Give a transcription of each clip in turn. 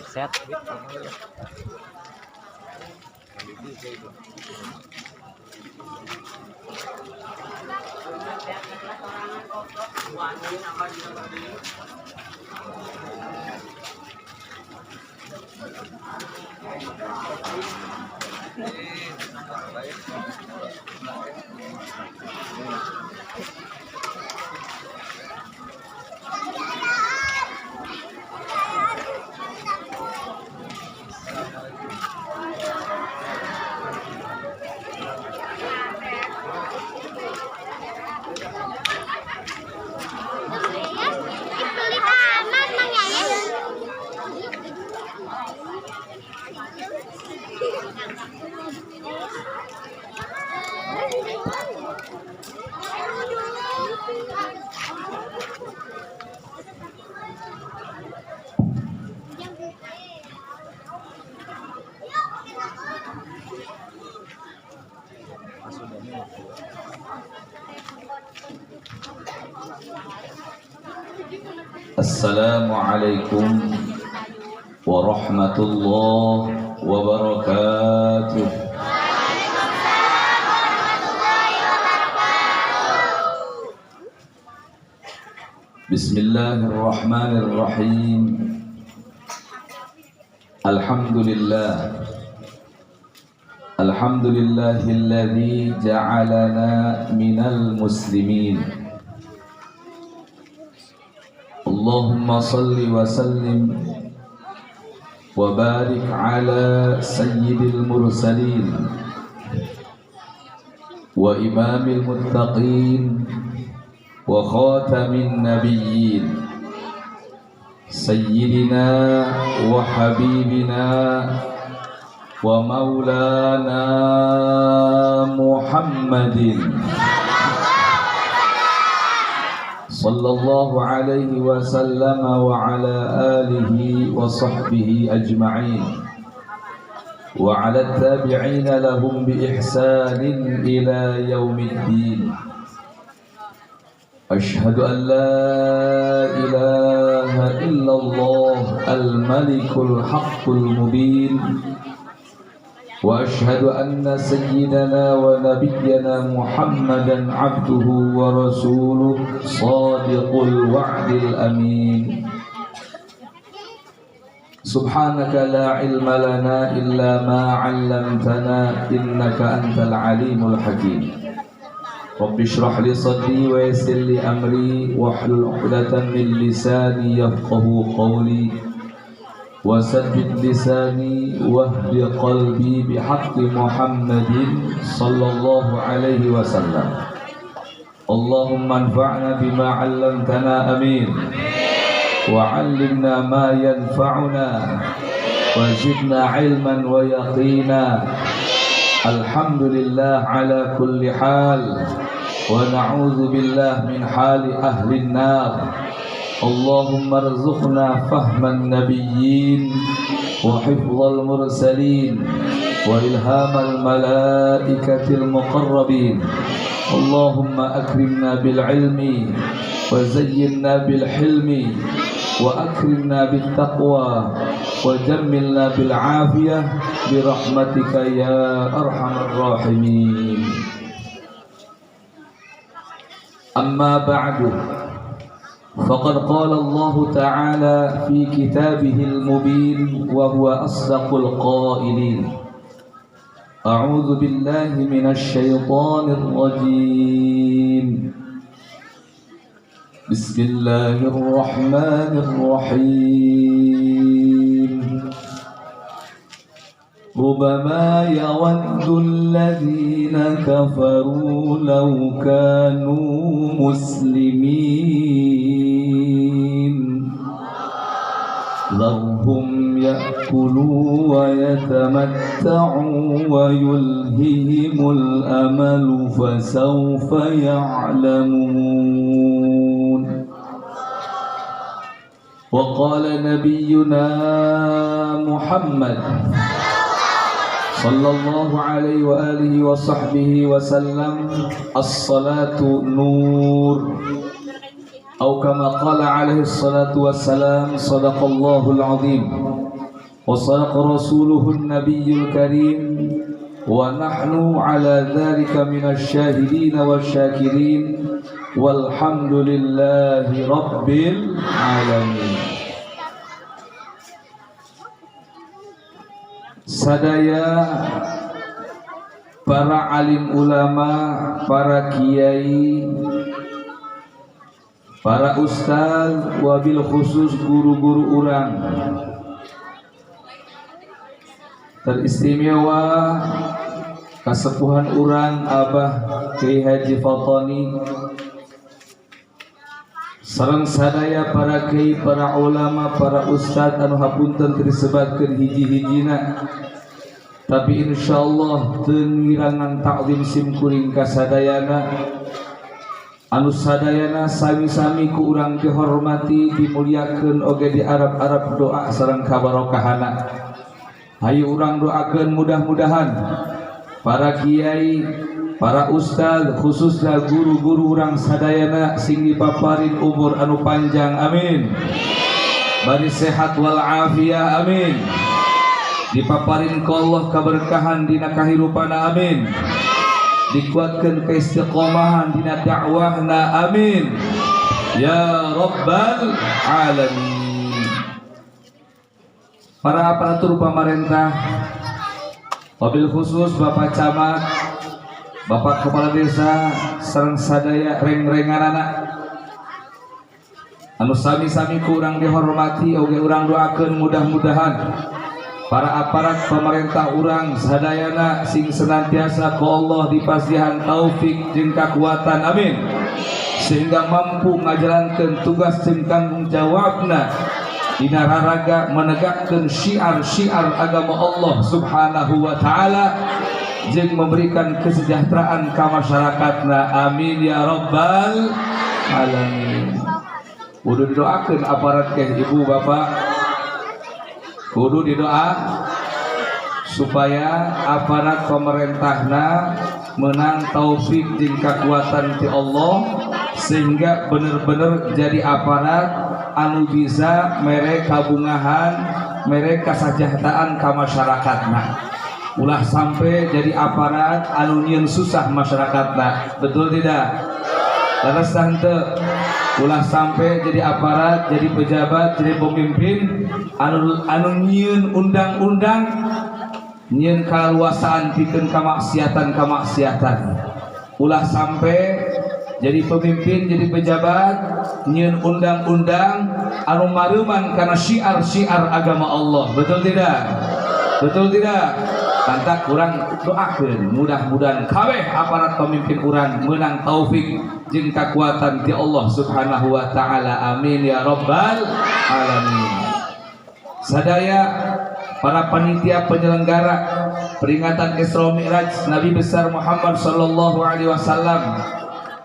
Set. Assalamualaikum warahmatullahi wabarakatuh. Bismillahirrahmanirrahim. Alhamdulillahilladzi ja'alana minal muslimin. Allahumma salli wa sallim wa barik ala sayyidil mursalin wa imamil muttaqin wa khatamin nabiyyin sayyidina wa habibina wa maulana Muhammadin sallallahu alaihi wasallam wa ala alihi wa sahbihi ajma'in wa ala tabi'ina lahum bi ihsanin ila yaumiddin. Ashhadu an la ilaha illallah al-malikul haqqul mubin wa ashhadu anna sayyidana wa nabiyyana Muhammadan abduhu wa rasuluh sadiqul wa'dil amin. Subhanaka la ilma lana illa ma 'allamtana innaka antal alimul hakim. Rabbi shrah li sadri wa yassir li amri wahlul 'uqdatam min lisani yafqahu qawli wa saddid lisani wahdi qalbi bihaqqi Muhammadin sallallahu alaihi wasallam. Allahumma anfa'na bima 'allamtana amin wa 'allimna ma yanfa'una wa zidna 'ilman wa yaqina. Alhamdulillah ala kulli hal wa na'udzu billah min hali ahli an-nar. Allahumma arzuqna fahman nabiyyin wa hifdzal mursalin wa ilhamal malaikatil muqarrabin. Allahumma akrimna bil ilmi wa zayyinna bil hilmi wa akrimna bit taqwa wa jammilna bil afiyah bi rahmatika ya arhamar rahimin. Amma ba'du, faqad qala Allah ta'ala fi kitabihil mubin wa huwa asdaqul qailin. A'udzu billahi minasy syaithanir rajim. Bismillahirrahmanirrahim. ربما يود الذين كفروا لو كانوا مسلمين ذرهم يأكلوا ويتمتعوا ويلههم الأمل فسوف يعلمون. وقال نبينا محمد sallallahu alaihi wa alihi wa sahbihi wa sallam. As-salatu nur, atau kama qala alaihi salatu wassalam, sadaqallahul azim wa sadaqa rasuluhun nabiyyul karim wa nahnu ala dhalika minasy syahidin wasyakirin walhamdulillahi rabbil alamin. Sadaya para alim ulama, para kiai, para ustaz, wabil khusus guru-guru urang, teristimewa kasepuhan urang Abah Kiai Haji Fatani, sareng sadaya para kiai, para ulama, para ustaz anu hapunten disebatkeun hiji-hijina, tapi insyaallah teu ngirangan takzim simkuring ka sadayana anu sadayana sami-sami ku urang dihormati, dimuliakeun oge diarap-arap doa sareng kabarokahana. Hayu urang doakeun mudah-mudahan para kiai, para ustaz, khususnya guru-guru urang sadayana sing dipaparin umur anu panjang, amin. Bari sehat wal afiyah, amin. Dipaparin ku Allah keberkahan dina kahirupana, amin. Dikuatkeun keistiqomahan dina dakwahna, amin. Ya rabbal alamin. Para aparatur pamarentah, wabil khusus Bapak Camat, Bapak Kepala Desa, sareng sadaya reng-renganana anu sami-sami ku urang dihormati oge urang doakeun mudah-mudahan para aparat pemerintah urang sadayana sing senantiasa ku Allah dipasihan taufik jeung kakuatan, amin, sehingga mampu ngajalankeun tugas jeung tanggung jawabna dina raraga menegakkeun syiar-syiar agama Allah Subhanahu wa taala jeung memberikan kesejahteraan ka masyarakatna, amin ya rabbal alamin. Kudu didoakeun aparat ke ibu bapak, kudu didoa supaya aparat pemerintahna menang taufik jeung kakuatan ti Allah sehingga bener-bener jadi aparat anu bisa mere kabungahan, mere kasajahteraan ka masyarakatna. Ulah sampai jadi aparat anu nyieun susah masyarakatna, betul tidak? Terus tante, ulah sampai jadi aparat, jadi pejabat, jadi pemimpin anu nyieun undang-undang, nyieun kaluasaan pikeun kamaksiatan. Ulah sampai jadi pemimpin, jadi pejabat, nyieun undang-undang anu mareuman karena syiar-syiar agama Allah, betul tidak? Betul tidak? Kantak kurang doakeun mudah-mudahan kabeh aparat pemimpin urang menang taufik jeung kakuatan ti Allah Subhanahu wa taala, amin ya rabbal alamin. Sadaya para panitia penyelenggara peringatan Isra Mi'raj Nabi besar Muhammad sallallahu alaihi wasallam,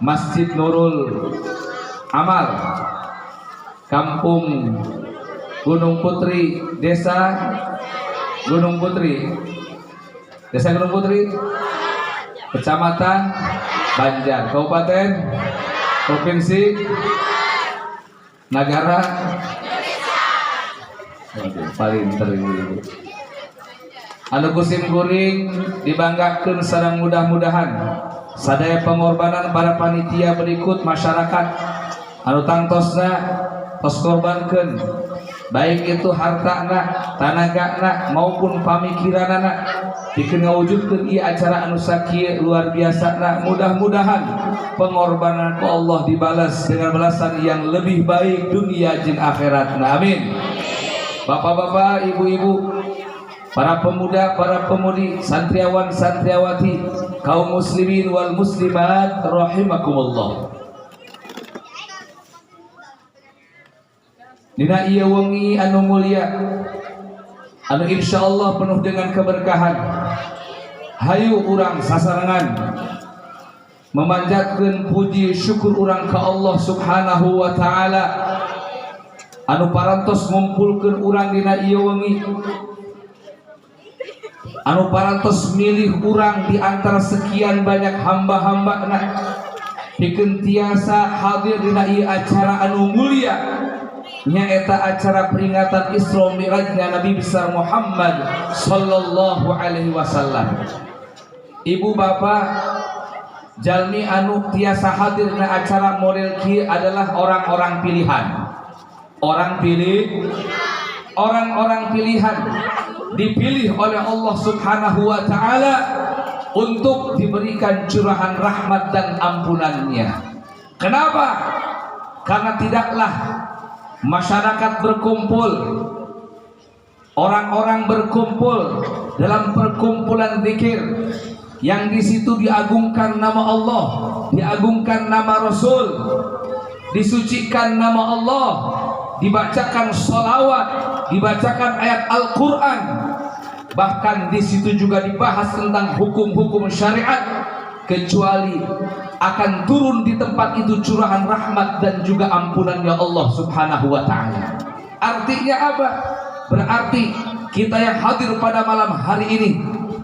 Masjid Nurul Amal, Kampung Gunung Putri, Desa Gunung Putri, Kecamatan Banjar, Kabupaten, Provinsi, Negara, paling terlalu. Anu kusim kuring dibanggakeun sareng mudah-mudahan sadaya pengorbanan para panitia berikut masyarakat anu tangtosna tos korbankeun, baik itu hartana, tanagana maupun pamikiranana dikeun ngawujudkeun ieu acara anu sakieu luar biasana. Mudah-mudahan pengorbanan ku Allah dibalas dengan balasan yang lebih baik dunia jeung akhiratna, amin. Bapak-bapak, ibu-ibu, para pemuda, para pemudi, santriawan, santriawati, kaum muslimin wal muslimat rahimakumullah. Dina ieu wengi anu mulia, anu insyaallah penuh dengan keberkahan, hayu urang sasarangan memanjatkeun puji syukur urang ka Allah Subhanahu wa taala anu parantos ngumpulkeun urang dina ieu wengi anu parantos milih urang di antara sekian banyak hamba-hamba pikeun tiasa hadir dina ieu acara anu mulia nyaeta acara peringatan Isra Mi'rajna Nabi besar Muhammad sallallahu alaihi wasallam. Ibu bapak jalmi anu tiasa hadir dina acara model kieu adalah orang-orang pilihan. Orang-orang pilihan dipilih oleh Allah Subhanahu wa taala untuk diberikan curahan rahmat dan ampunannya. Kenapa? Karena tidaklah masyarakat berkumpul, orang-orang berkumpul dalam perkumpulan zikir yang di situ diagungkan nama Allah, diagungkan nama Rasul, disucikan nama Allah, dibacakan sholawat, dibacakan ayat Al-Quran, bahkan di situ juga dibahas tentang hukum-hukum syariat, kecuali akan turun di tempat itu curahan rahmat dan juga ampunannya Allah Subhanahu wa taala. Artinya apa? Berarti kita yang hadir pada malam hari ini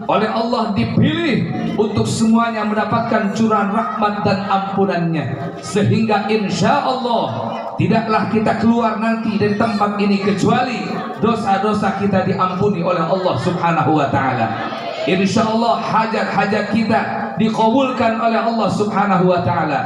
oleh Allah dipilih untuk semuanya mendapatkan curahan rahmat dan ampunannya, sehingga insya Allah tidaklah kita keluar nanti dari tempat ini kecuali dosa-dosa kita diampuni oleh Allah Subhanahu wa taala. Insya Allah hajat-hajat kita dikabulkan oleh Allah Subhanahu wa taala.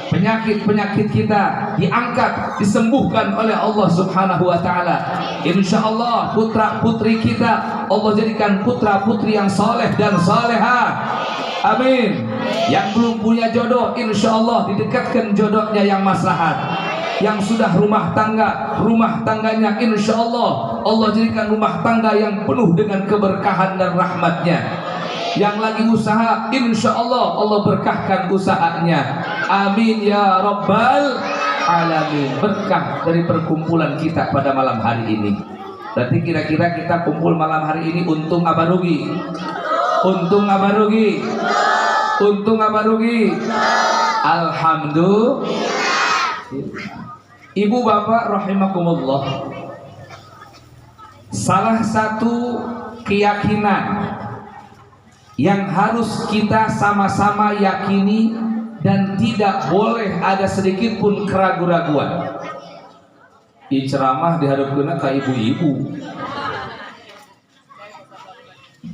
Penyakit-penyakit kita diangkat, disembuhkan oleh Allah Subhanahu wa taala. Insya Allah putra-putri kita Allah jadikan putra-putri yang saleh dan salehah. Amin. Yang belum punya jodoh insya Allah didekatkan jodohnya yang maslahat. Yang sudah rumah tangganya insya Allah Allah jadikan rumah tangga yang penuh dengan keberkahan dan rahmatnya. Yang lagi usaha insya Allah Allah berkahkan usahanya. Amin ya rabbal alamin. Berkah dari perkumpulan kita pada malam hari ini. Berarti kira-kira kita kumpul malam hari ini untung apa rugi? Untung apa rugi? Untung apa rugi? Alhamdulillah. Ibu bapak rahimakumullah, salah satu keyakinan yang harus kita sama-sama yakini dan tidak boleh ada sedikit pun keraguan-raguan. Ceramah dihadapkeun ka ibu-ibu.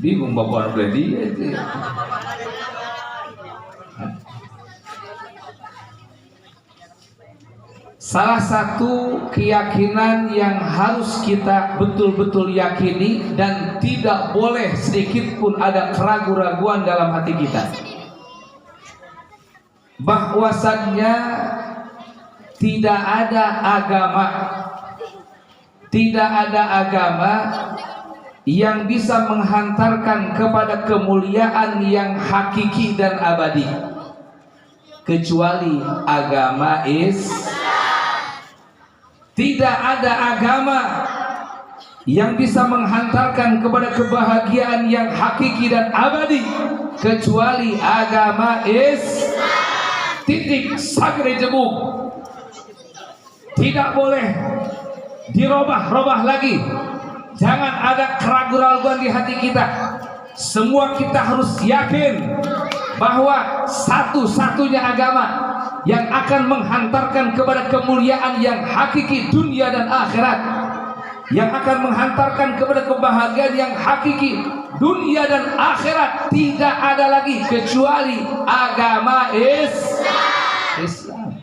Bingung bapak gladi itu. Salah satu keyakinan yang harus kita betul-betul yakini dan tidak boleh sedikit pun ada keraguan-raguan dalam hati kita, bahwasannya tidak ada agama yang bisa menghantarkan kepada kemuliaan yang hakiki dan abadi kecuali agama Islam. Tidak ada agama yang bisa menghantarkan kepada kebahagiaan yang hakiki dan abadi kecuali agama Islam. Titik, sagre jebuk. Tidak boleh dirubah-rubah lagi. Jangan ada keraguan-raguan di hati kita. Semua kita harus yakin bahwa satu-satunya agama yang akan menghantarkan kepada kemuliaan yang hakiki dunia dan akhirat, yang akan menghantarkan kepada kebahagiaan yang hakiki dunia dan akhirat, tidak ada lagi kecuali agama Islam.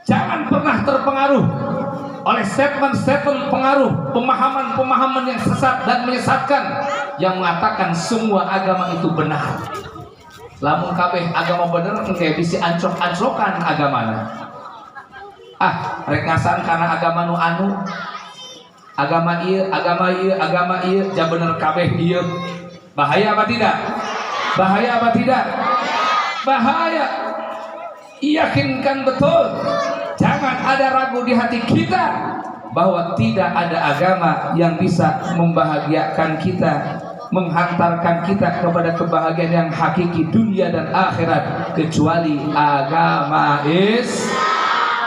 Jangan pernah terpengaruh oleh statement-statement pengaruh, pemahaman-pemahaman yang sesat dan menyesatkan yang mengatakan semua agama itu benar. Lamun kabeh agama bener engke bisa anclok-anclokan agamana. Rek ngasan karena agama nu anu agama ieu ja bener kabeh ieu. Bahaya apa tidak? Bahaya apa tidak? Bahaya. Yakinkan betul, jangan ada ragu di hati kita bahwa tidak ada agama yang bisa membahagiakan kita, menghantarkan kita kepada kebahagiaan yang hakiki dunia dan akhirat kecuali agama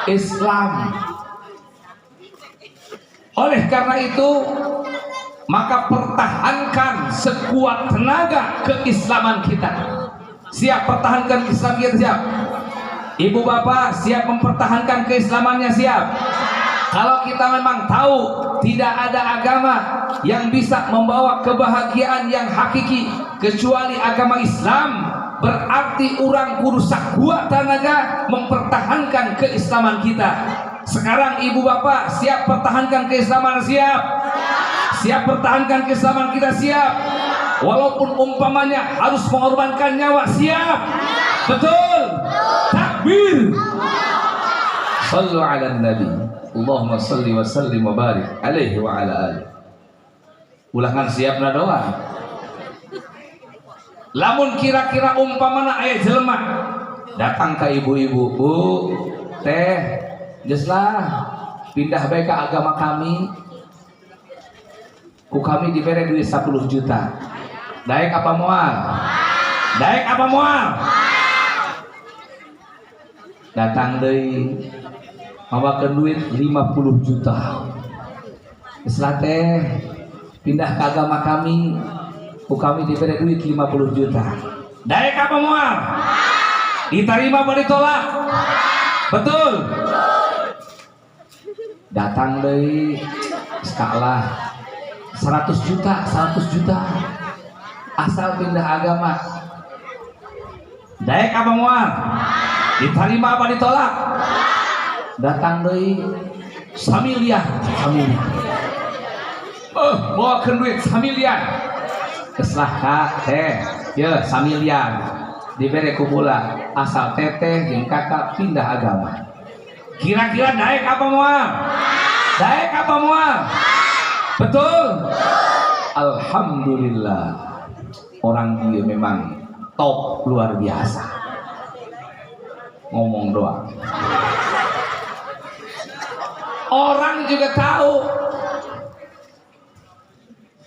Islam. Oleh karena itu, maka pertahankan sekuat tenaga keislaman kita. Siap pertahankan Islam kita? Siap? Ibu bapak siap mempertahankan keislamannya? Siap? Kalau kita memang tahu tidak ada agama yang bisa membawa kebahagiaan yang hakiki kecuali agama Islam, berarti orang kudu sakuat tenaga mempertahankan keislaman kita. Sekarang ibu bapak siap pertahankan keislaman? Siap? Siap pertahankan keislaman kita? Siap? Walaupun umpamanya harus mengorbankan nyawa? Siap? Betul? Takbir. Sallu ala nabi. Allahumma salli wa sallim wa barik alaihi wa ala alihi. Ulangan siap na doang. Lamun kira-kira umpamana aya jelema datang ke ibu-ibu, Bu, teh, geus lah pindah bae ka agama kami. Ku kami diberi duit 10 juta. Daek apa moal? Daek apa moal? Datang deui mawakeun duit 50 juta. Geus lah teh pindah ke agama kami. Ku kami diberi duit 50 juta. Daek apa moal? Diterima apa ditolak? Betul? Datang deui skala 100 juta, 100 juta. Asal pindah agama. Daek apa moal? Diterima apa ditolak? Datang deui 1 miliar, 1 miliar. Bawakeun duit 1 miliar. Keslah kak teh, ya 1 miliar diberi kumula asal teteh jeung kakak pindah agama. Kira-kira daek apa moal? Daek apa moal? Betul? Alhamdulillah, orang dia memang top luar biasa. Ngomong doang. Orang juga tahu,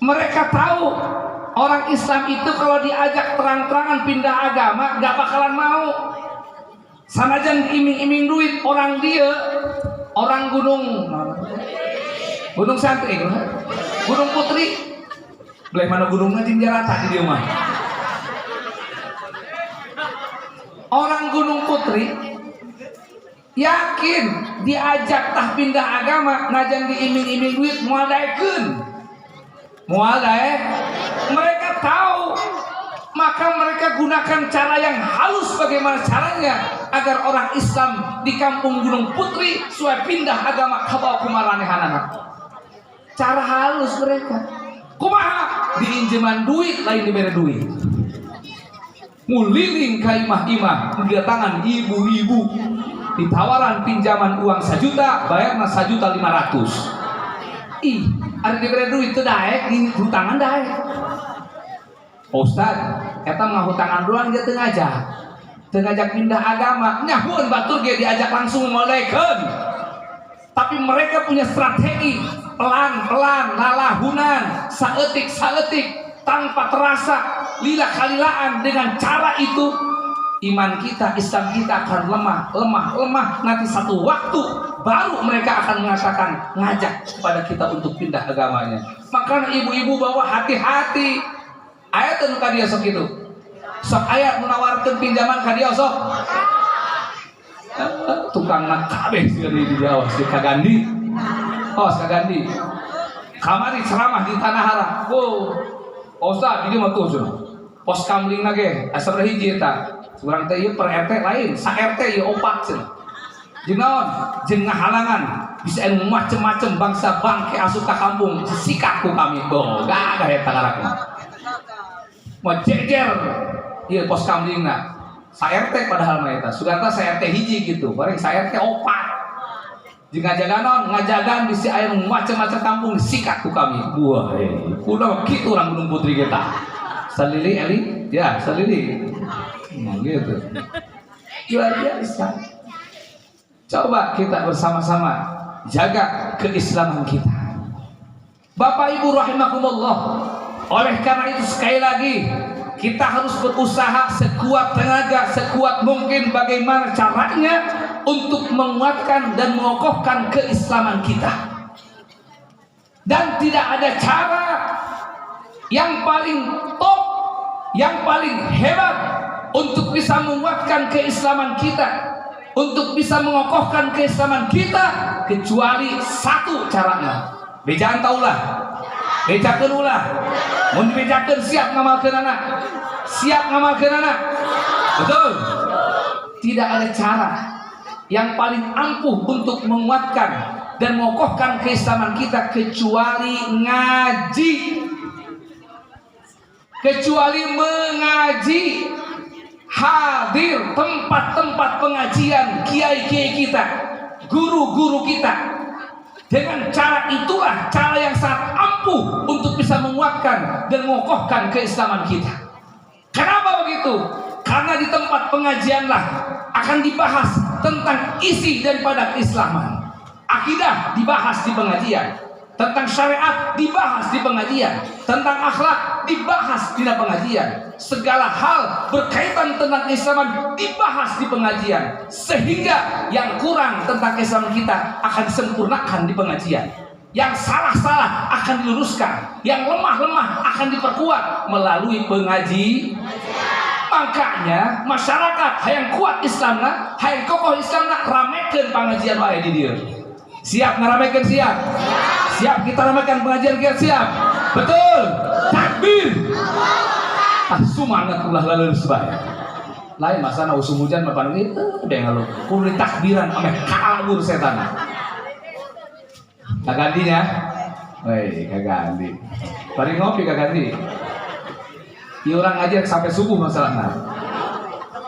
mereka tahu orang Islam itu kalau diajak terang-terangan pindah agama gak bakalan mau. Sanajan iming-iming duit orang dia, orang Gunung Santri, Gunung Putri, belah mana gunungnya jeung jarata di dia mah. Orang Gunung Putri yakin diajak tah pindah agama, najan diiming-iming duit moal daekeun. Moal daek. Mereka tahu, maka mereka gunakan cara yang halus. Bagaimana caranya agar orang Islam di kampung Gunung Putri supaya pindah agama ka bawah kumaranehanana? Cara halus mereka. Kumaha? Diinjeman duit lain diberi duit. Muliling ka imah-imah mendatangan ibu-ibu, ditawaran pinjaman uang 1 juta, bayarna 1.500.000. Ih, ada diberi duit teu daek, hutangan daek. Ustaz, eta mah hutangan doang dia teu ngajak pindah agama. Nyahueun batur ge diajak langsung molekeun. Tapi mereka punya strategi, pelan-pelan, lalahunan, saeutik-saeutik, tanpa terasa, lila-kalilaan. Dengan cara itu iman kita, Islam kita akan lemah. Nanti satu waktu baru mereka akan mengatakan ngajak kepada kita untuk pindah agamanya. Makanya ibu-ibu bawa hati-hati. Ayat nu ka dieu sok kitu. Sok aya nu nawarkeun pinjaman ka dieu sok. Tukang nak kabeh seueur di Jawa, si Kagandi. Oh, Kagandi. Kamari ceramah di Tanah Hara. Oh, Ustaz, ini mah tuh cenah. Pos kamlingna ge asa hiji eta. Urang teh ieu per RT lain, sa RT ieu opat cenah. Jeung naon? Jeung ngahalangan bisa anu macem-macem bangsa bangke asup ka kampung sikat ku kami. Oh, gagah eta ngaranna. Mau jejer ieu pos kamlingna. Sa RT padahal mah eta. Suganta sa RT hiji gitu, bareng sa RT opat. Jeung ngajagan bisi aya macem-macem kampung sikat ku kami. Wah, kudu kitu urang Gunung Putri kita. Salili Eli, ya salili. Nah, gitu. Luar biasa. Coba kita bersama-sama jaga keislaman kita. Bapak Ibu rahimakumullah. Oleh karena itu sekali lagi kita harus berusaha sekuat tenaga, sekuat mungkin bagaimana caranya untuk menguatkan dan mengokohkan keislaman kita. Dan tidak ada cara yang paling top, yang paling hebat untuk bisa menguatkan keislaman kita, untuk bisa mengokohkan keislaman kita, kecuali satu caranya. Bejaan taulah, bejakeun ulah, mun bejakeun siap ngamalkeun anak, siap ngamalkeun anak, betul. Tidak ada cara yang paling ampuh untuk menguatkan dan mengokohkan keislaman kita kecuali ngaji, kecuali mengaji, hadir tempat-tempat pengajian kiai-kiai kita, guru-guru kita. Dengan cara itulah cara yang sangat ampuh untuk bisa menguatkan dan mengokohkan keislaman kita. Kenapa begitu? Karena di tempat pengajianlah akan dibahas tentang isi daripada keislaman. Akidah dibahas di pengajian, tentang syariat dibahas di pengajian, tentang akhlak dibahas di pengajian. Segala hal berkaitan tentang keislaman dibahas di pengajian, sehingga yang kurang tentang keislaman kita akan disempurnakan di pengajian, yang salah-salah akan diluruskan, yang lemah-lemah akan diperkuat melalui pengaji. Makanya masyarakat hayang kuat Islamna, hayang kokoh Islamna, ramekeun pengajian wae di dieu. Siap ngaramekeun? Siap. Siap kita ramekeun pengajian kita, siap. Betul. Takbir. Semangat ulah laleus bae. Lain masa na usum hujan mah panggil teu ngalu. Kudu takbiran ameh kabur setan. Kagandinya. Woi, kaganti. Bari ngopi kaganti. Ieu urang ngaji sampai subuh masalahna.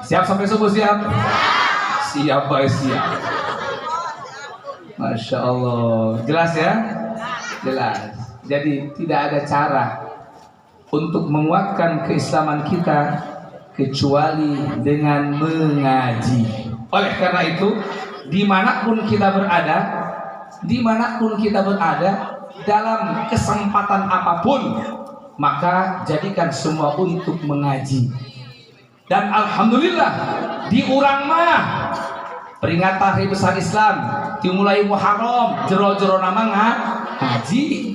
Siap sampai subuh, siap. Siap bae, siap. Masya Allah. Jelas ya? Jelas. Jadi tidak ada cara untuk menguatkan keislaman kita kecuali dengan mengaji. Oleh karena itu, dimanapun kita berada dalam kesempatan apapun, maka jadikan semua untuk mengaji. Dan alhamdulillah di urang mah peringatan hari besar Islam dimulai Muharram jero-jero nama ngaji,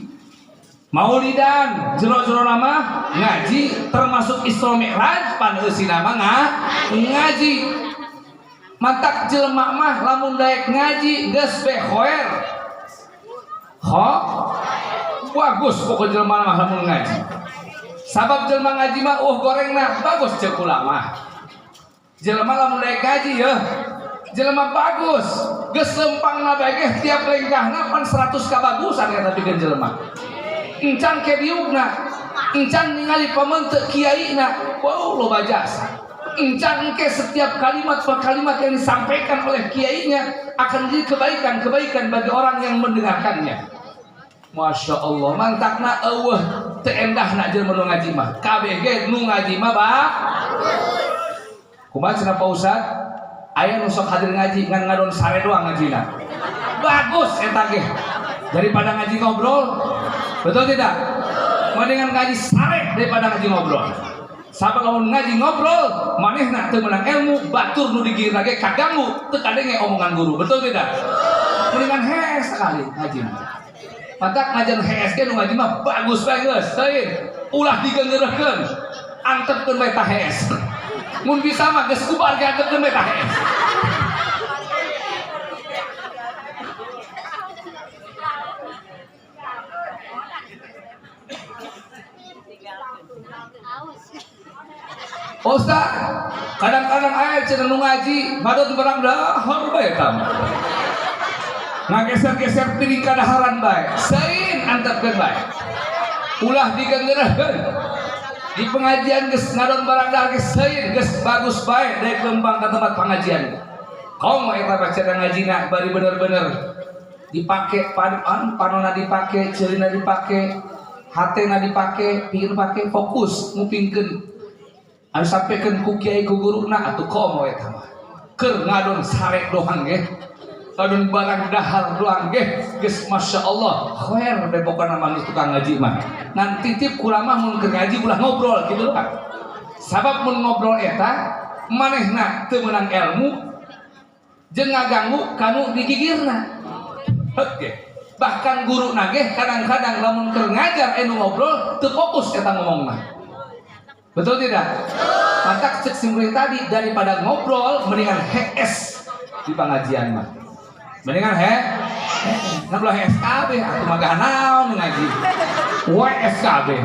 Maulidan jero-jero nama ngaji, termasuk Isra Mi'raj paneusi nama ngaji. Mantak jelema mah lamun daek ngaji geus be khoer. Bagus pokok jelema mah lamun ngaji. Sabab jelema ngaji mah gorengna bagus ceuk ulama. Jelema lamun daek ngaji ya jelema bagus, geus lempangna bae tiap lengkahna pan 100 kabagusan kata pikeun jelema. Encan ke diugna, encan ningali pamenteuk kiaina, wow loba jasa. Encan ke setiap kalimat per kalimat yang disampaikan oleh kiainya akan jadi kebaikan bagi orang yang mendengarkannya. Masya Allah, mantakna eueuh teu endahna jelema nu ngaji mah. Kabeh ge nu ngaji mah kumaha cenah Pak Ustad? Aya nu sok hadir ngaji ngan ngadon sare doang ngajina. Bagus eta ge. Daripada ngaji ngobrol. Betul tidak? Mendingan ngaji sare daripada ngaji ngobrol. Sabab lamun ngaji ngobrol, manehna teu meunang ilmu, batur nu digirna ge kaganggu, teu kadenge omongan guru. Betul tidak? Mendingan hees sekali ngaji. Matak ngajian hees ge nu ngaji mah bagus bae geus. Teuing ulah digeungeureuhkeun. Antepkeun bae tah hees. Mun bisa mah geus kubar ge antepkeun bae tah hees. Ustaz, kadang-kadang aya cenah nu ngaji, badut barang dahar bae tam. Ngageser-geser piring ka daharan bae. Sain antepkeun bae. Ulah digeungeureuhkeun. Di pengajian geus ngadon barang dahar geus sain, geus bagus bae daek lembang ka tempat pengajian. Kaum eta baca ngajina bari bener-bener dipake panonna dipake, ceulina dipake, hatena dipake, pikir pake, fokus ngupingkeun anu sampaikan ku kiai ku guruna atuh komo eta mah keur ngadon sare doang ge, ngadon barang dahar doang ge, geus masyaallah khoer bae pokona mah tukang ngaji mah. Ngan titip kula mah mun keur ngaji ulah ngobrol kitu lah. Sabab mun ngobrol eta manehna teu meunang ilmu jeung ngaganggu kanu digigirna. Oke. Bahkan guru nageh kadang-kadang lamun keur ngajar anu ngobrol teu fokus eta ngomongna. Betul tidak? Maka cek simkuring tadi, daripada ngobrol mendingan HS di pengajian mah. Mendingan nablah SKB atuh magah naon ngaji. WSKB.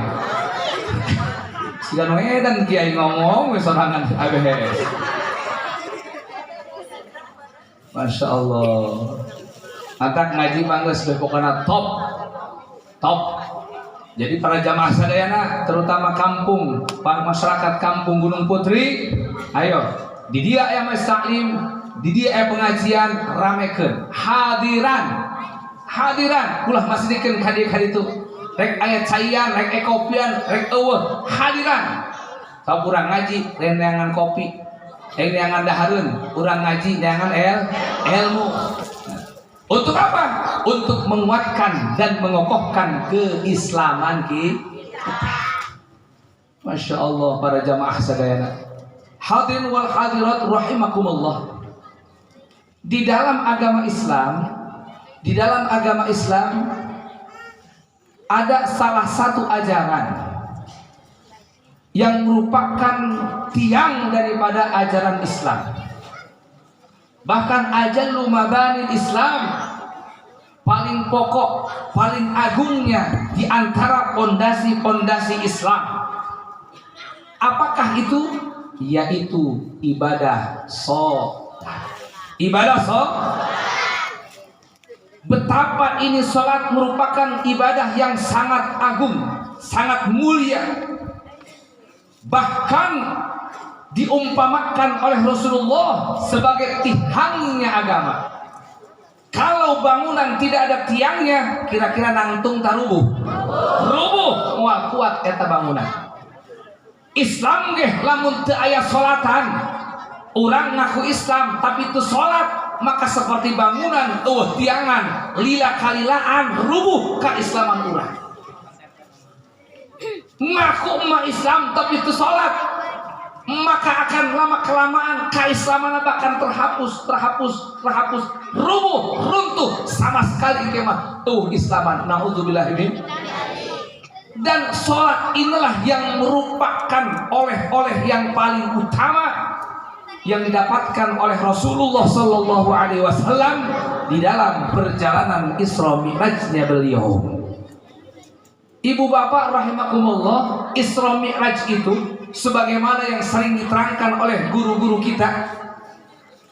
Siga nu edan kiai ngomong we sorangan ABS. Masya Allah. Maka ngaji mangga pokoknya top. Jadi para jamaah sadayana, terutama kampung, para masyarakat kampung Gunung Putri, ayo di dia aya mas taklim, di dia aya pengajian, ramekeun hadiran ulah masjidikeun ka dieu ka ditu rek aya caian, rek kopian, rek eueuh hadiran. Kalau urang ngaji lain neangan kopi, neangan dahareun, urang ngaji neangan ilmu. Untuk apa? Untuk menguatkan dan mengokohkan keislaman kita. Masya Allah para jamaah sadayana. Hadirin wal hadirat rahimakumullah. Di dalam agama Islam ada salah satu ajaran yang merupakan tiang daripada ajaran Islam. Bahkan ajallu mabanil Islam, paling pokok, paling agungnya di antara pondasi-pondasi Islam. Apakah itu? Yaitu ibadah sholat. Betapa ini sholat merupakan ibadah yang sangat agung, sangat mulia. Bahkan diumpamakan oleh Rasulullah sebagai tiangnya agama. Kalau bangunan tidak ada tiangnya, kira-kira nangtung tarubuh. Rubuh moal kuat eta bangunan. Islam ge lamun teu aya salatan, urang ngaku Islam tapi teu salat, maka seperti bangunan tiangan lila kalilaan rubuh keislaman urang. Ngaku umat Islam tapi teu salat, maka akan lama kelamaan keislaman bahkan terhapus, rubuh, runtuh sama sekali kemah Islaman. Naudzubillah min. Dan sholat inilah yang merupakan oleh-oleh yang paling utama yang didapatkan oleh Rasulullah Sallallahu Alaihi Wasallam di dalam perjalanan Isra Mi'rajnya beliau. Ibu bapak rahimakumullah, Isra Mi'raj itu sebagaimana yang sering diterangkan oleh guru-guru kita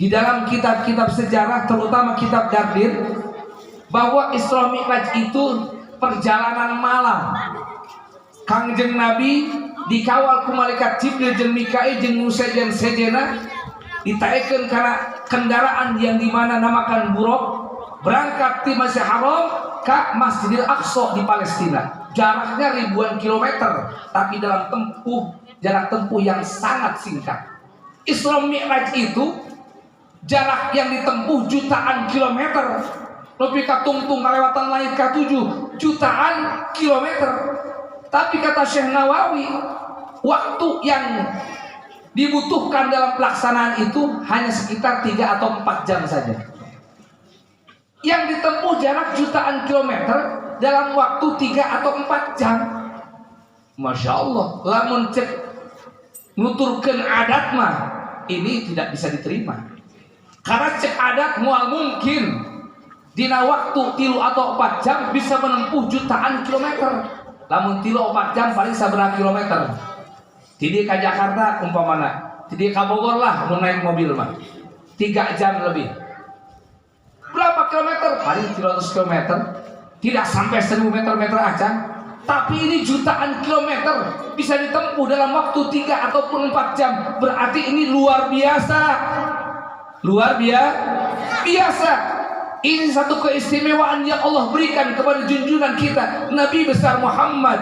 di dalam kitab-kitab sejarah, terutama kitab Dardir, bahwa Isra Mi'raj itu perjalanan malam. Kangjeng Nabi dikawal ku malaikat Jibril jeung Mikail jeung Sejen Sejena, ditaekeun kana kendaraan yang dimana namakan Buraq, berangkat di Masjidil Haram ke Masjidil Aqsa di Palestina. Jaraknya ribuan kilometer, tapi dalam jarak tempuh yang sangat singkat. Isra Mi'raj itu jarak yang ditempuh jutaan kilometer, lebih katungtung kalewatan langit ke-7 jutaan kilometer. Tapi kata Syekh Nawawi, waktu yang dibutuhkan dalam pelaksanaan itu hanya sekitar 3 atau 4 jam saja. Yang ditempuh jarak jutaan kilometer dalam waktu 3 atau 4 jam. Masya Allah, lamun cek nuturkeun adat mah ini tidak bisa diterima. Karena cek adat mual mungkin dina waktu 3 atau 4 jam bisa menempuh jutaan kilometer. Lamun 3 4 jam paling sabaraha kilometer. Jadi ke Jakarta umpamana, jadi ke Bogor lah mau naik mobil mah 3 jam lebih. Berapa kilometer? Paling 300 kilometer. Tidak sampai 1000 meter aja. Tapi ini jutaan kilometer bisa ditempuh dalam waktu 3 ataupun 4 jam. Berarti ini luar biasa. Luar biasa. Ini satu keistimewaan yang Allah berikan kepada junjungan kita Nabi besar Muhammad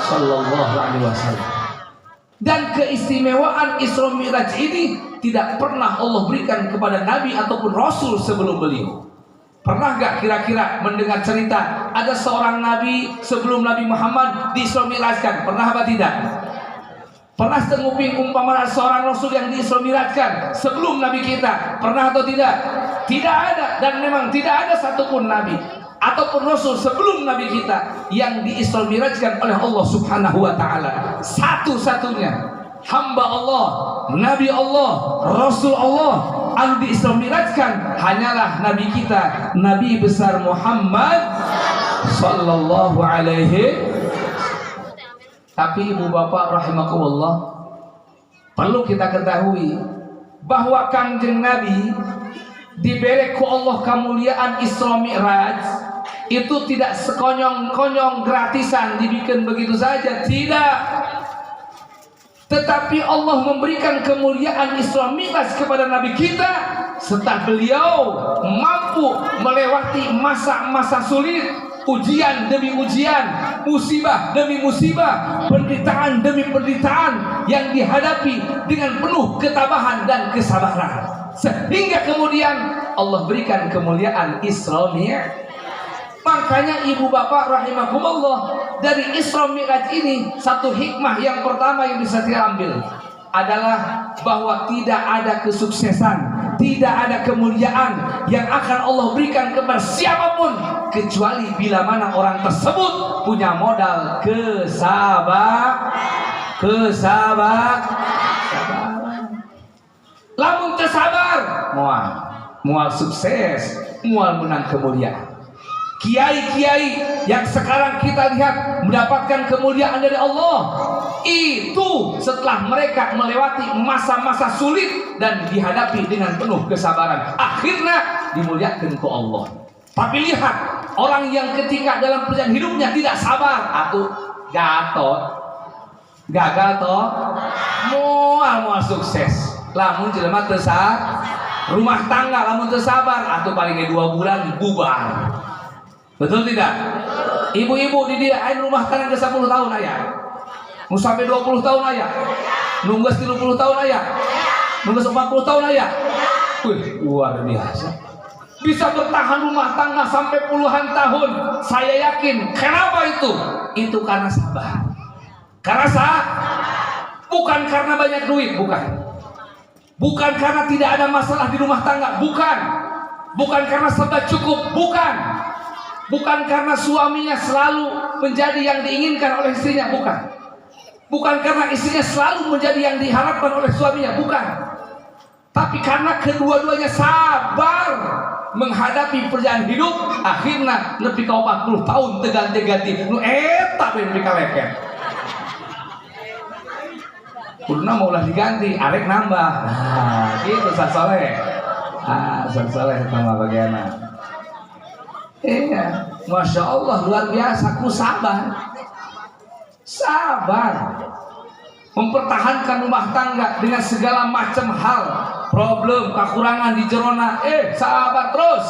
Sallallahu Alaihi Wasallam. Dan keistimewaan Isra Mi'raj ini tidak pernah Allah berikan kepada Nabi ataupun Rasul sebelum beliau. Pernah gak kira-kira mendengar cerita ada seorang Nabi sebelum Nabi Muhammad di Isra Mi'rajkan? Pernah apa tidak? Pernah tenguping umpama seorang Rasul yang di Isra Mi'rajkan sebelum Nabi kita? Pernah atau tidak? Tidak ada, dan memang tidak ada satupun Nabi. ataupun rasul sebelum nabi kita yang di-Isra Mirajkan oleh Allah Subhanahu wa taala. Satu-satunya hamba Allah, nabi Allah, rasul Allah yang di-Isra Mirajkan hanyalah nabi kita, Nabi besar Muhammad sallallahu alaihi. Tapi ibu bapak rahimakumullah, perlu kita ketahui bahwa Kangjeng Nabi diberi ku Allah kemuliaan Isra Mi'raj itu tidak sekonyong-konyong gratisan dibikin begitu saja, tidak. Tetapi Allah memberikan kemuliaan Isra Mi'raj kepada Nabi kita setelah beliau mampu melewati masa-masa sulit, ujian demi ujian, musibah demi musibah, penderitaan demi penderitaan yang dihadapi dengan penuh ketabahan dan kesabaran, sehingga kemudian Allah berikan kemuliaan Isra Mi'raj. Makanya ibu bapak rahimakumullah, dari Isra Mi'raj ini satu hikmah yang pertama yang bisa diambil adalah bahwa tidak ada kesuksesan, tidak ada kemuliaan yang akan Allah berikan kepada siapapun kecuali bila mana orang tersebut punya modal kesabaran. Lamun tersabar, mual sukses, mual menang kemuliaan. Kiai-kiai yang sekarang kita lihat mendapatkan kemuliaan dari Allah itu setelah mereka melewati masa-masa sulit dan dihadapi dengan penuh kesabaran, akhirnya dimuliakan ke Allah. Tapi lihat orang yang ketika dalam perjalanan hidupnya tidak sabar, atau gagal toh, mual sukses, lamun jelema teu rumah tangga lamun teu sabar, atau palingnya 2 bulan bubar. Betul tidak? Ibu-ibu di dia rumah tangga ke 10 tahun ayah, mau sampai 20 tahun ayah, nunggu 30 tahun ayah, nunggu 40 tahun ayah. Wih, luar biasa. Bisa bertahan rumah tangga sampai puluhan tahun. Saya yakin. Kenapa itu? Itu karena sabar. Karena bukan karena banyak duit, bukan. Bukan karena tidak ada masalah di rumah tangga, bukan. Bukan karena serba cukup, bukan. Bukan karena suaminya selalu menjadi yang diinginkan oleh istrinya, bukan. Bukan karena istrinya selalu menjadi yang diharapkan oleh suaminya, bukan. Tapi karena kedua-duanya sabar menghadapi perjalanan hidup, akhirnya lebih kau 40 tahun teganti-ganti nu eta ben mereka leket. Kurna maulah diganti, arek nambah. Nah, gitu sasoleh. Sasoleh tambah bagiana. Iya, Masya Allah, luar biasa. Ku sabar mempertahankan rumah tangga dengan segala macam hal, problem, kekurangan di jerona, sabar terus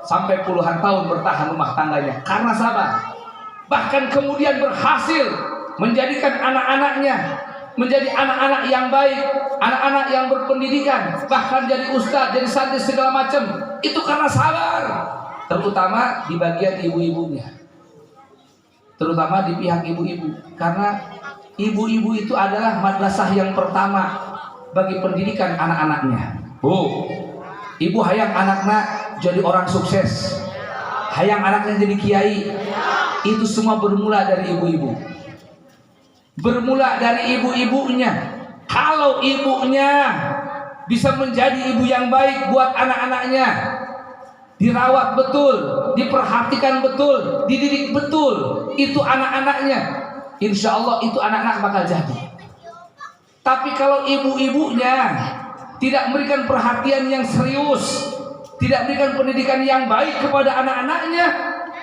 sampai puluhan tahun bertahan rumah tangganya karena sabar. Bahkan kemudian berhasil menjadikan anak-anaknya menjadi anak-anak yang baik, anak-anak yang berpendidikan, bahkan jadi ustadz, jadi santri segala macam. Itu karena sabar. Terutama di bagian ibu-ibunya, terutama di pihak ibu-ibu, karena ibu-ibu itu adalah madrasah yang pertama bagi pendidikan anak-anaknya. Ibu hayang anaknya jadi orang sukses, hayang anaknya jadi kiai. Itu semua bermula dari ibu-ibu, bermula dari ibu-ibunya. Kalau ibunya bisa menjadi ibu yang baik buat anak-anaknya, dirawat betul, diperhatikan betul, dididik betul, itu anak-anaknya, insya Allah itu anak-anak bakal jadi. Tapi kalau ibu-ibunya tidak memberikan perhatian yang serius, tidak memberikan pendidikan yang baik kepada anak-anaknya,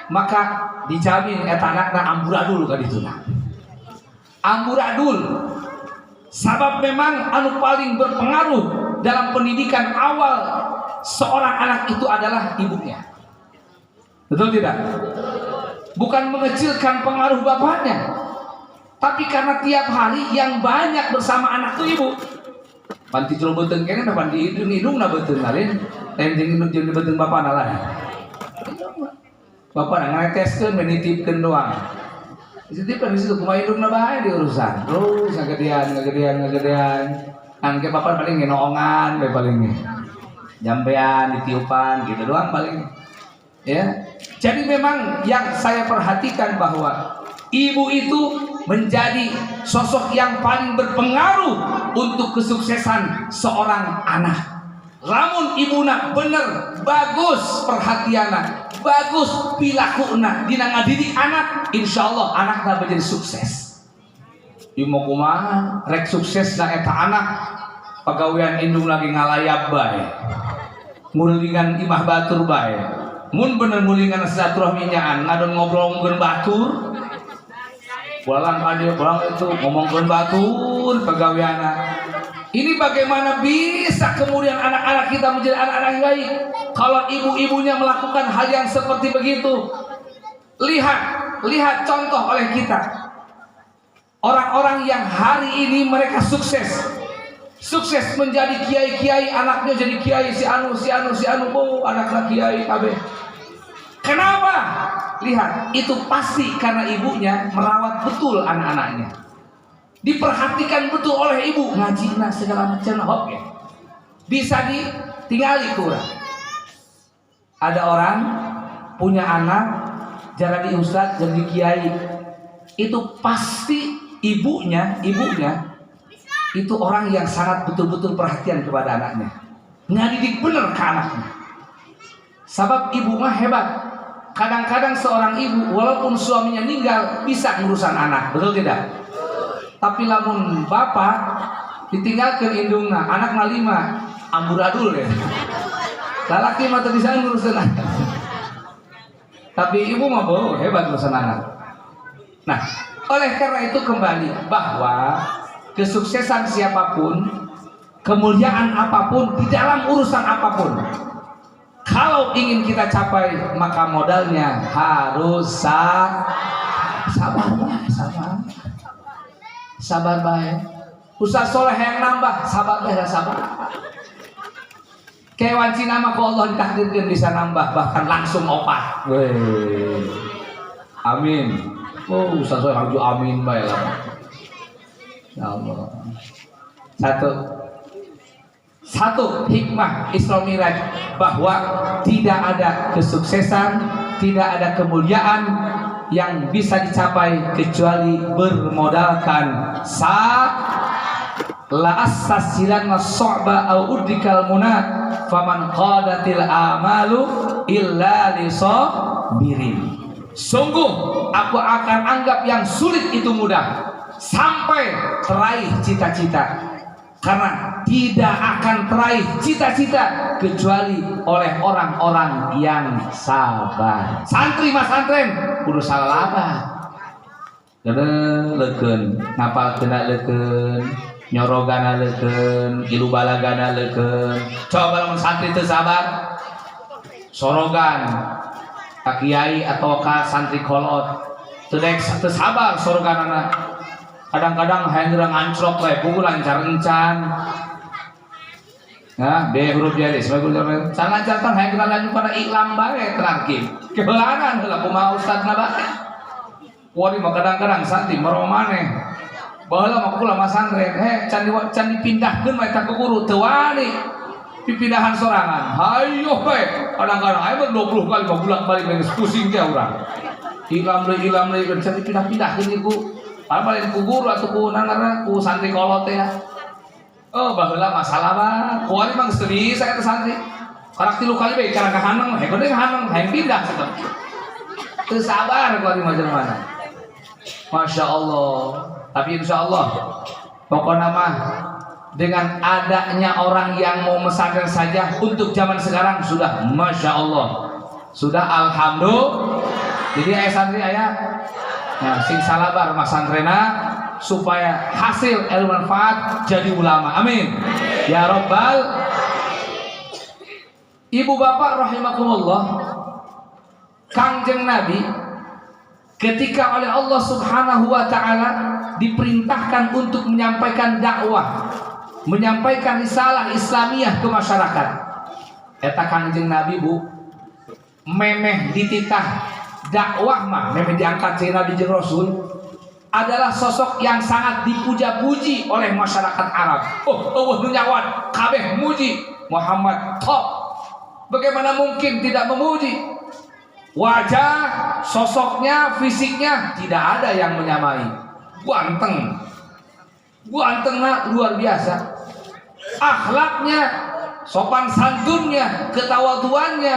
maka dijamin eta anakna amburadul kan itu. Amburadul. Sabab memang anu paling berpengaruh dalam pendidikan awal seorang anak itu adalah ibunya. Betul tidak? Bukan mengecilkan pengaruh bapaknya, tapi karena tiap hari yang banyak bersama anak itu ibu. Panti jero beuteung kene mah panti hidung na beuteung lain, lain jeung beuteung bapana lain. Bapak ngeteskeun menitipkeun doang. Dititipkeun di situ kumaha hidungna bae diurusan. Terus ngagedean. Angke bapak paling ngenoongan bae palingnya. Jampean, ditiupan gitu doang paling. Ya. Jadi memang yang saya perhatikan bahwa ibu itu menjadi sosok yang paling berpengaruh untuk kesuksesan seorang anak. Lamun ibuna bener bagus perhatiana, bagus pilakuna dina ngadidik anak, insyaallah anaknya menjadi sukses. Ieu kumaha rek suksesna eta anak pagawean indung lagi ngalayap bae. Mulingan imah batur bae. Mun bener mulingan silaturahmi nyaan ngadon ngobrol-ngobrol batur. Pulang ada pulang itu ngomongkeun batur pagaweana. Ini bagaimana bisa kemudian anak-anak kita menjadi anak-anak yang baik kalau ibu-ibunya melakukan hal yang seperti begitu. Lihat contoh oleh kita. Orang-orang yang hari ini mereka sukses menjadi kiai-kiai, anaknya jadi kiai, si anu, oh anaknya kiai kabeh. Kenapa? Lihat, itu pasti karena ibunya merawat betul anak-anaknya. Diperhatikan betul oleh ibu, ngajina segala macam hoke. Bisa ditinggali kurang. Ada orang punya anak jadi ustadz, jadi kiai. Itu pasti ibunya itu orang yang sangat betul-betul perhatian kepada anaknya. Ngadidik bener ke anaknya. Sebab ibu mah hebat. Kadang-kadang seorang ibu walaupun suaminya meninggal bisa ngurusan anak, betul tidak? Tapi lamun bapak ditinggalkan indungna, anak malima amburadul ya. Lalaki mah teu bisa ngurusan anak. Tapi ibu mah hebat ngurusan anak. Nah, oleh karena itu kembali bahwa kesuksesan siapapun, kemuliaan apapun di dalam urusan apapun, kalau ingin kita capai maka modalnya harus sabar baik. Ustaz soleh yang nambah, sabar baik, sabar. Kewan Cina mah kalau Allah ditakdirkan bisa nambah bahkan langsung opat. Amin. Oh Ustaz soleh harus amin baik lah. Ya Allah. Satu hikmah Isra Miraj bahwa tidak ada kesuksesan, tidak ada kemuliaan yang bisa dicapai kecuali bermodalkan la asasilan as-su'ba au udrikal muna faman qadatil amalu illa lisabirin. Sungguh aku akan anggap yang sulit itu mudah sampai teraih cita-cita, karena tidak akan teraih cita-cita kecuali oleh orang-orang yang sabar. Santri mas santren kudu salabah. Leukeun, ngapal kena leukeun, nyorogana leukeun, ilubalagana leukeun. Coba lamun santri teu sabar, sorogan ka kiai atau ka santri kolot, teu sabar soroganana. Kadang-kadang hayang ngancrok we pungul lancar encan. Nah, B huruf jadi sebagai sangat jantan hayang lanjut pada iklam bae terakhir. Kehelanan heula kumaha ustadna bae. Wali mah kadang-kadang santri maro maneh. Baheula mah kula mah santren, can dipindahkeun mah eta ku guru teu wani. Pipindahan sorangan. Hayo bae. Kadang-kadang aya 20 kali bolak-balik geus pusing teh urang. Iklam deui can dipindah-pindahkeun iku. Paling ku guru atau ku nangarna ku santri kolot ya. Oh baheula masalah mah kuari mah geus bisa eta santri. Karak 3 kali bae cara kahaneng mah heuh kahaneng hayang pindah cenah. Teu sabar kuari mah jelema. Masya Allah. Tapi insya Allah pokoknya mah dengan adanya orang yang mau mesantren saja untuk zaman sekarang sudah Masya Allah, sudah alhamdulillah. Jadi ayah santri ayah nah, sing salabar mas santrena supaya hasil ilmu manfaat jadi ulama. Amin ya robbal. Ibu bapak rahimakumullah, Kangjeng Nabi ketika oleh Allah subhanahu wa ta'ala diperintahkan untuk menyampaikan dakwah, menyampaikan risalah Islamiyah ke masyarakat, eta Kangjeng Nabi bu memeh dititah dakwah mah memang diangkat si Nabi jeung Rasul adalah sosok yang sangat dipuja-puji oleh masyarakat Arab. Oh nu nyawat kabeh muji Muhammad top. Bagaimana mungkin tidak memuji? Wajah, sosoknya, fisiknya tidak ada yang menyamai. Ganteng. Gantengnya luar biasa. Akhlaknya, sopan santunnya, ketawaduannya,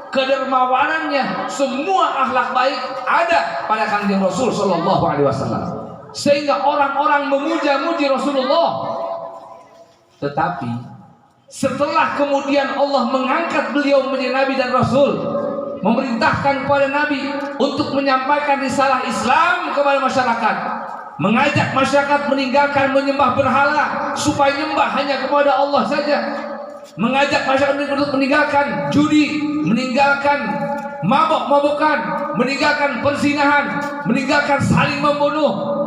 kedermawanannya, semua akhlak baik ada pada Kanjeng Rasul sallallahu alaihi wasallam. Sehingga orang-orang memuja-muji Rasulullah. Tetapi setelah kemudian Allah mengangkat beliau menjadi nabi dan rasul, memerintahkan kepada nabi untuk menyampaikan risalah Islam kepada masyarakat, mengajak masyarakat meninggalkan menyembah berhala supaya menyembah hanya kepada Allah saja, mengajak masyarakat untuk meninggalkan judi, meninggalkan mabok-mabokan, meninggalkan perzinahan, meninggalkan saling membunuh.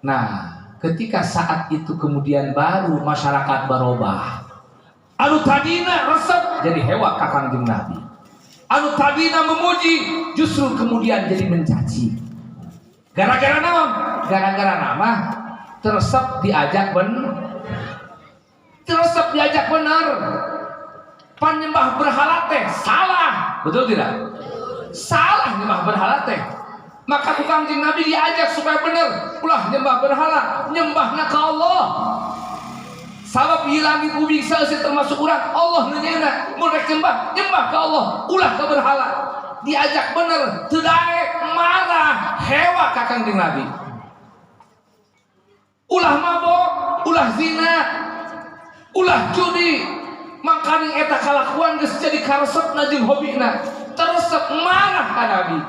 Nah, ketika saat itu kemudian baru masyarakat berubah. Anu tadina resep jadi hewa ka Kanjeng Nabi. Anu tadina memuji justru kemudian jadi mencaci. Gara-gara naon? Gara-gara nama teresep diajak bener. Penyembah berhala teh salah, betul tidak? Salah nyembah berhala teh. Maka Kanjeng Nabi diajak supaya benar, ulah nyembah berhala, nyembahna ka Allah. Sabab hilangin ubing salsi termasuk orang Allah nyeuna, mereka nyembah ka Allah, ulah ka berhala. Diajak bener, teu daek marah, hewa ka Kanjeng Nabi. Ulah mabok, ulah zina, ulah judi, mangkani eta kalakuan geus jadi karesepna jeung hobina. Teresep marah ka Nabi.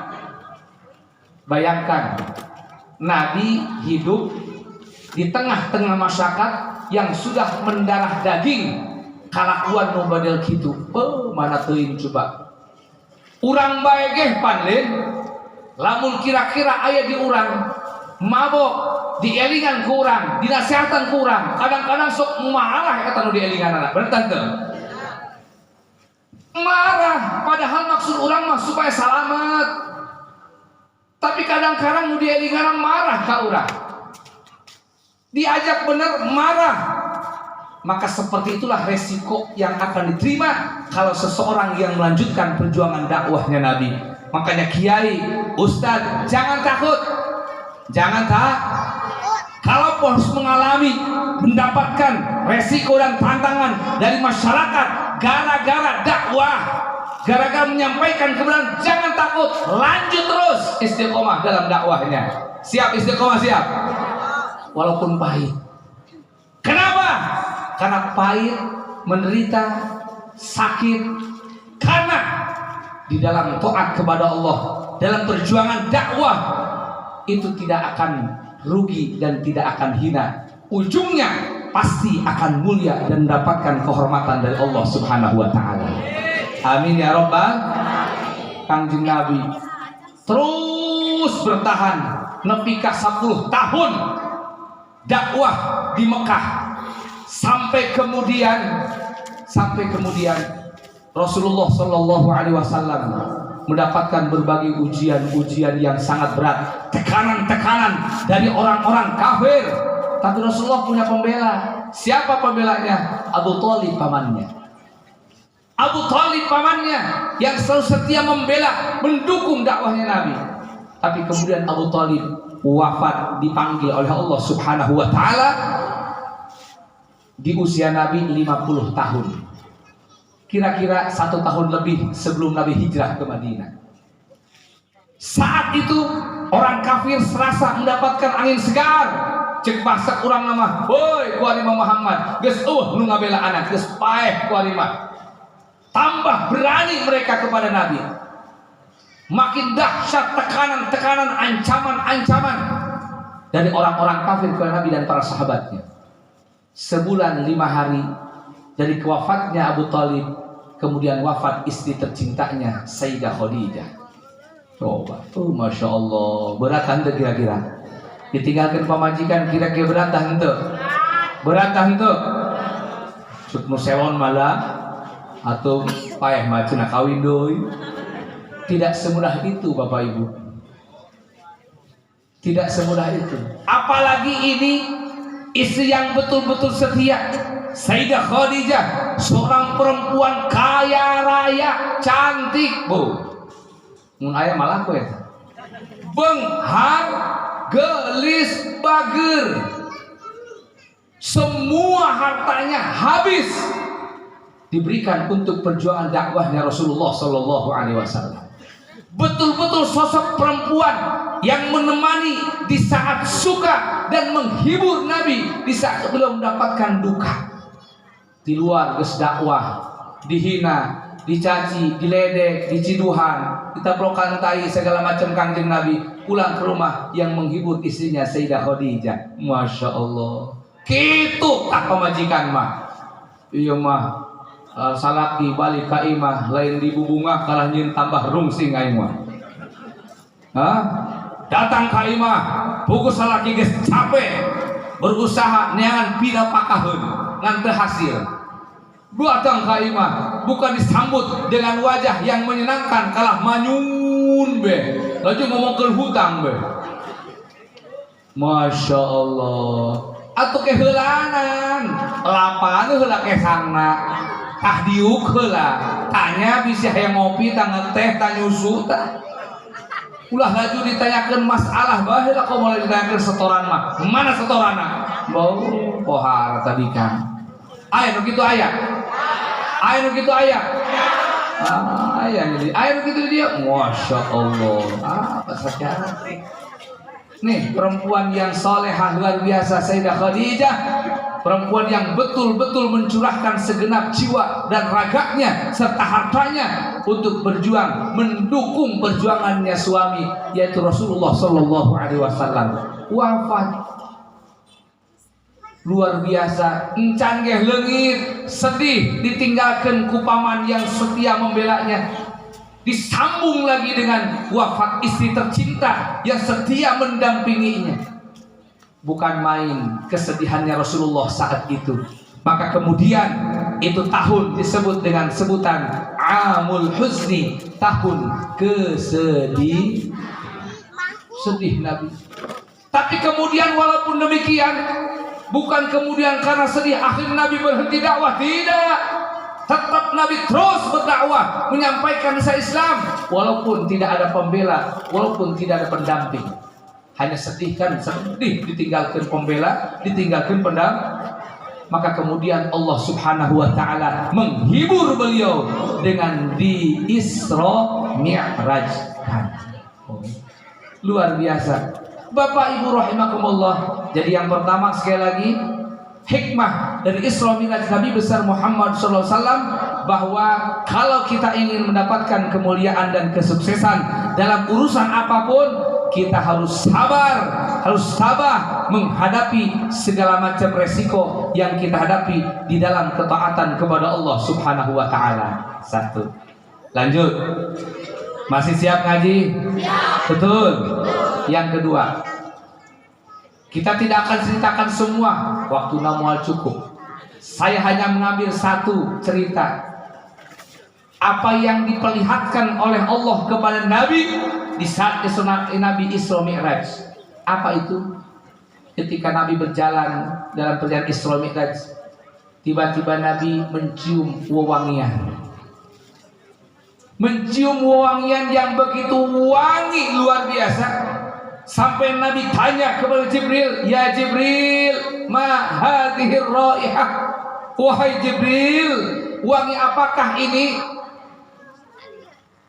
Bayangkan, Nabi hidup di tengah-tengah masyarakat yang sudah mendarah daging kalakuan nu model kitu. Mana teuing coba. Urang bae ge panleun lamun kira-kira aya di urang mabok dielingan ku urang, dinasihatan ku urang, kadang-kadang sok marah eta nu dielinganana. Bener teu? Marah padahal maksud urang mah supaya selamat. Tapi kadang-kadang mau dielingan marah ka urang. Diajak bener marah. Maka seperti itulah resiko yang akan diterima kalau seseorang yang melanjutkan perjuangan dakwahnya Nabi. Makanya kiai, ustadz, jangan takut. Jangan takut. Kalau harus mengalami, mendapatkan resiko dan tantangan dari masyarakat gara-gara dakwah, gara-gara menyampaikan kebenaran, jangan takut, lanjut terus istiqomah dalam dakwahnya. Siap istiqomah, siap. Walaupun pahit. Kenapa? Karena pahit, menderita, sakit. Karena di dalam taat kepada Allah, dalam perjuangan dakwah itu tidak akan rugi dan tidak akan hina. Ujungnya pasti akan mulia dan mendapatkan kehormatan dari Allah Subhanahu wa taala. Amin ya rabbal. Kanjeng Nabi terus bertahan nepi ka 10 tahun dakwah di Mekah sampai kemudian Rasulullah Shallallahu Alaihi Wasallam mendapatkan berbagai ujian-ujian yang sangat berat, tekanan-tekanan dari orang-orang kafir. Tapi Rasulullah punya pembela. Siapa pembelanya? Abu Thalib pamannya. Abu Thalib pamannya yang selalu setia membela, mendukung dakwahnya Nabi. Tapi kemudian Abu Thalib wafat, dipanggil oleh Allah Subhanahu wa taala di usia Nabi 50 tahun. Kira-kira 1 tahun lebih sebelum Nabi hijrah ke Madinah. Saat itu orang kafir serasa mendapatkan angin segar. Cek bahasa urang nama, "Woi, ku ari Muhammad, geus nu ngabela anak, geus paeh ku ari mah." Tambah berani mereka kepada Nabi. Makin dahsyat tekanan-tekanan, ancaman-ancaman dari orang-orang kafir kepada Nabi dan para sahabatnya. Sebulan 5 hari dari kewafatnya Abu Thalib, kemudian wafat istri tercintanya Sayyidah Khadijah. Coba, Masya Allah, berat henteu kira-kira. Ditinggalkan pamajikan kira-kira berat henteu? Berat henteu? Suknu selon malah atau payah macuna kawin deui. Tidak semudah itu Bapak Ibu. Tidak semudah itu. Apalagi ini istri yang betul-betul setia, Sayyidah Khadijah, seorang perempuan kaya raya, cantik, Bu. mun aya malah kowe benghar gelis bager, semua hartanya habis diberikan untuk perjuangan dakwahnya Rasulullah Sallallahu Alaihi Wasallam. Betul-betul sosok perempuan yang menemani di saat suka dan menghibur Nabi di saat beliau mendapatkan duka. Di luar geus dakwah, dihina, dicaci, diledek, diciduhan, ditablokan tai segala macam kangjeng Nabi, pulang ke rumah yang menghibur istrinya Sayyidah Khadijah. Masya Allah. Kitu tak pemajikan mah. Iya mah salaki balik ka imah lain dibubungah kalah nyeun tambah rungsing aing mah. Hah? Datang ka imah puguh salaki geus capek berusaha neangan pina pakaheun ngan teu hasil. Datang ka imah bukan disambut dengan wajah yang menyenangkan, kalah manyun be. Laju ngomongkeun hutang be. Masya Allah. Atuh keheulanan lapan heula kesangna tah diuk heula tanya bisa hayang ngopi tah ngeteh tah nyusu tah ulah laju ditanyakeun masalah bae lah kok mulai ditanyakeun setoran mah mana setoranna bau pohar tadi kan aya nu kitu aya nu kitu aya aya nu kitu dia masya Allah apa saja. Nih perempuan yang solehah luar biasa Sayyidah Khadijah, perempuan yang betul-betul mencurahkan segenap jiwa dan raganya serta hartanya untuk berjuang mendukung perjuangannya suami yaitu Rasulullah Sallallahu Alaihi Wasallam. Wafat luar biasa, encan ge leungit, sedih ditinggalkan ku paman yang setia membelanya. Disambung lagi dengan wafat istri tercinta yang setia mendampinginya. Bukan main kesedihannya Rasulullah saat itu. Maka kemudian itu tahun disebut dengan sebutan Amul Huzni, tahun kesedih. Sedih Nabi. Tapi kemudian walaupun demikian, bukan kemudian karena sedih akhirnya Nabi berhenti dakwah, tidak. Tetap Nabi terus berdakwah, menyampaikan kisah Islam walaupun tidak ada pembela, walaupun tidak ada pendamping. Hanya sedih kan, sedih ditinggalkan pembela, ditinggalkan pendamping. Maka kemudian Allah Subhanahu wa taala menghibur beliau dengan di Isra Mi'raj. Luar biasa. Bapak Ibu rahimakumullah. Jadi yang pertama sekali lagi hikmah dari Isra Mi'raj Nabi besar Muhammad SAW bahwa kalau kita ingin mendapatkan kemuliaan dan kesuksesan dalam urusan apapun, kita harus sabar menghadapi segala macam resiko yang kita hadapi di dalam ketaatan kepada Allah Subhanahu wa taala. Satu. Lanjut. Masih siap ngaji? Betul. Yang kedua, kita tidak akan ceritakan semua, waktu namual cukup. Saya hanya mengambil satu cerita apa yang diperlihatkan oleh Allah kepada Nabi di saat Nabi Isra Mi'raj. Apa itu? Ketika Nabi berjalan dalam perjalanan Isra Mi'raj, tiba-tiba Nabi mencium wewangian. Mencium wewangian yang begitu wangi luar biasa. Sampai Nabi tanya kepada Jibril, "Ya Jibril, ma hadhihi raihah?" Wahai Jibril, wangi apakah ini?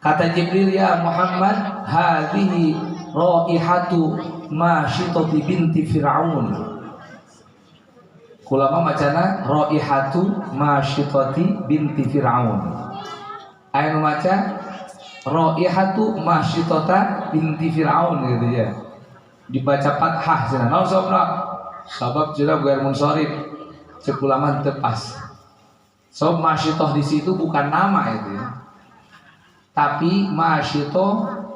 Kata Jibril, "Ya Muhammad, hadhihi raihatu Masyitati binti Fir'aun." Ulama macana raihatu Masyitati binti Fir'aun. Anu maca raihatu Masyitata binti Fir'aun gitu ya. Dibaca fathah cenah. Naon sababna? Sabab jelas gair munsharif. Cek ulama tepas. Sabab Masyitah di situ bukan nama itu ya. Tapi Masyitah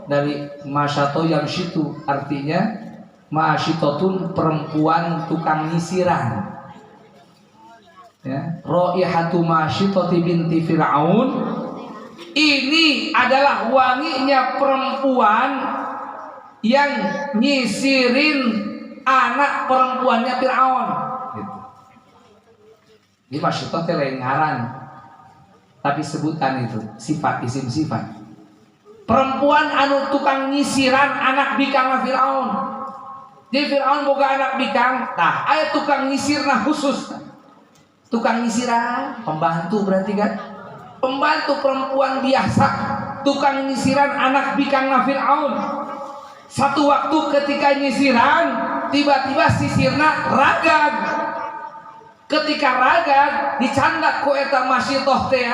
dari Masyato yang situ artinya Masyitatun perempuan tukang nyisiran. Ya, raihatu Masyitati binti Fir'aun. Ini adalah wanginya perempuan yang nyisirin anak perempuannya Fir'aun gitu. Ini maksudnya lain ngaran, tapi sebutan itu sifat, isim sifat. perempuan anu tukang nyisiran anak bikang Firaun. Jadi Firaun boga anak bikang, nah aya tukang nyisirna khusus. Tukang nyisiran, pembantu berarti kan? Pembantu perempuan biasa, tukang nyisiran anak bikang Firaun. Satu waktu ketika nyisiran, tiba-tiba sisirna ragad. Ketika ragad dicandak ku eta masyitoh teh,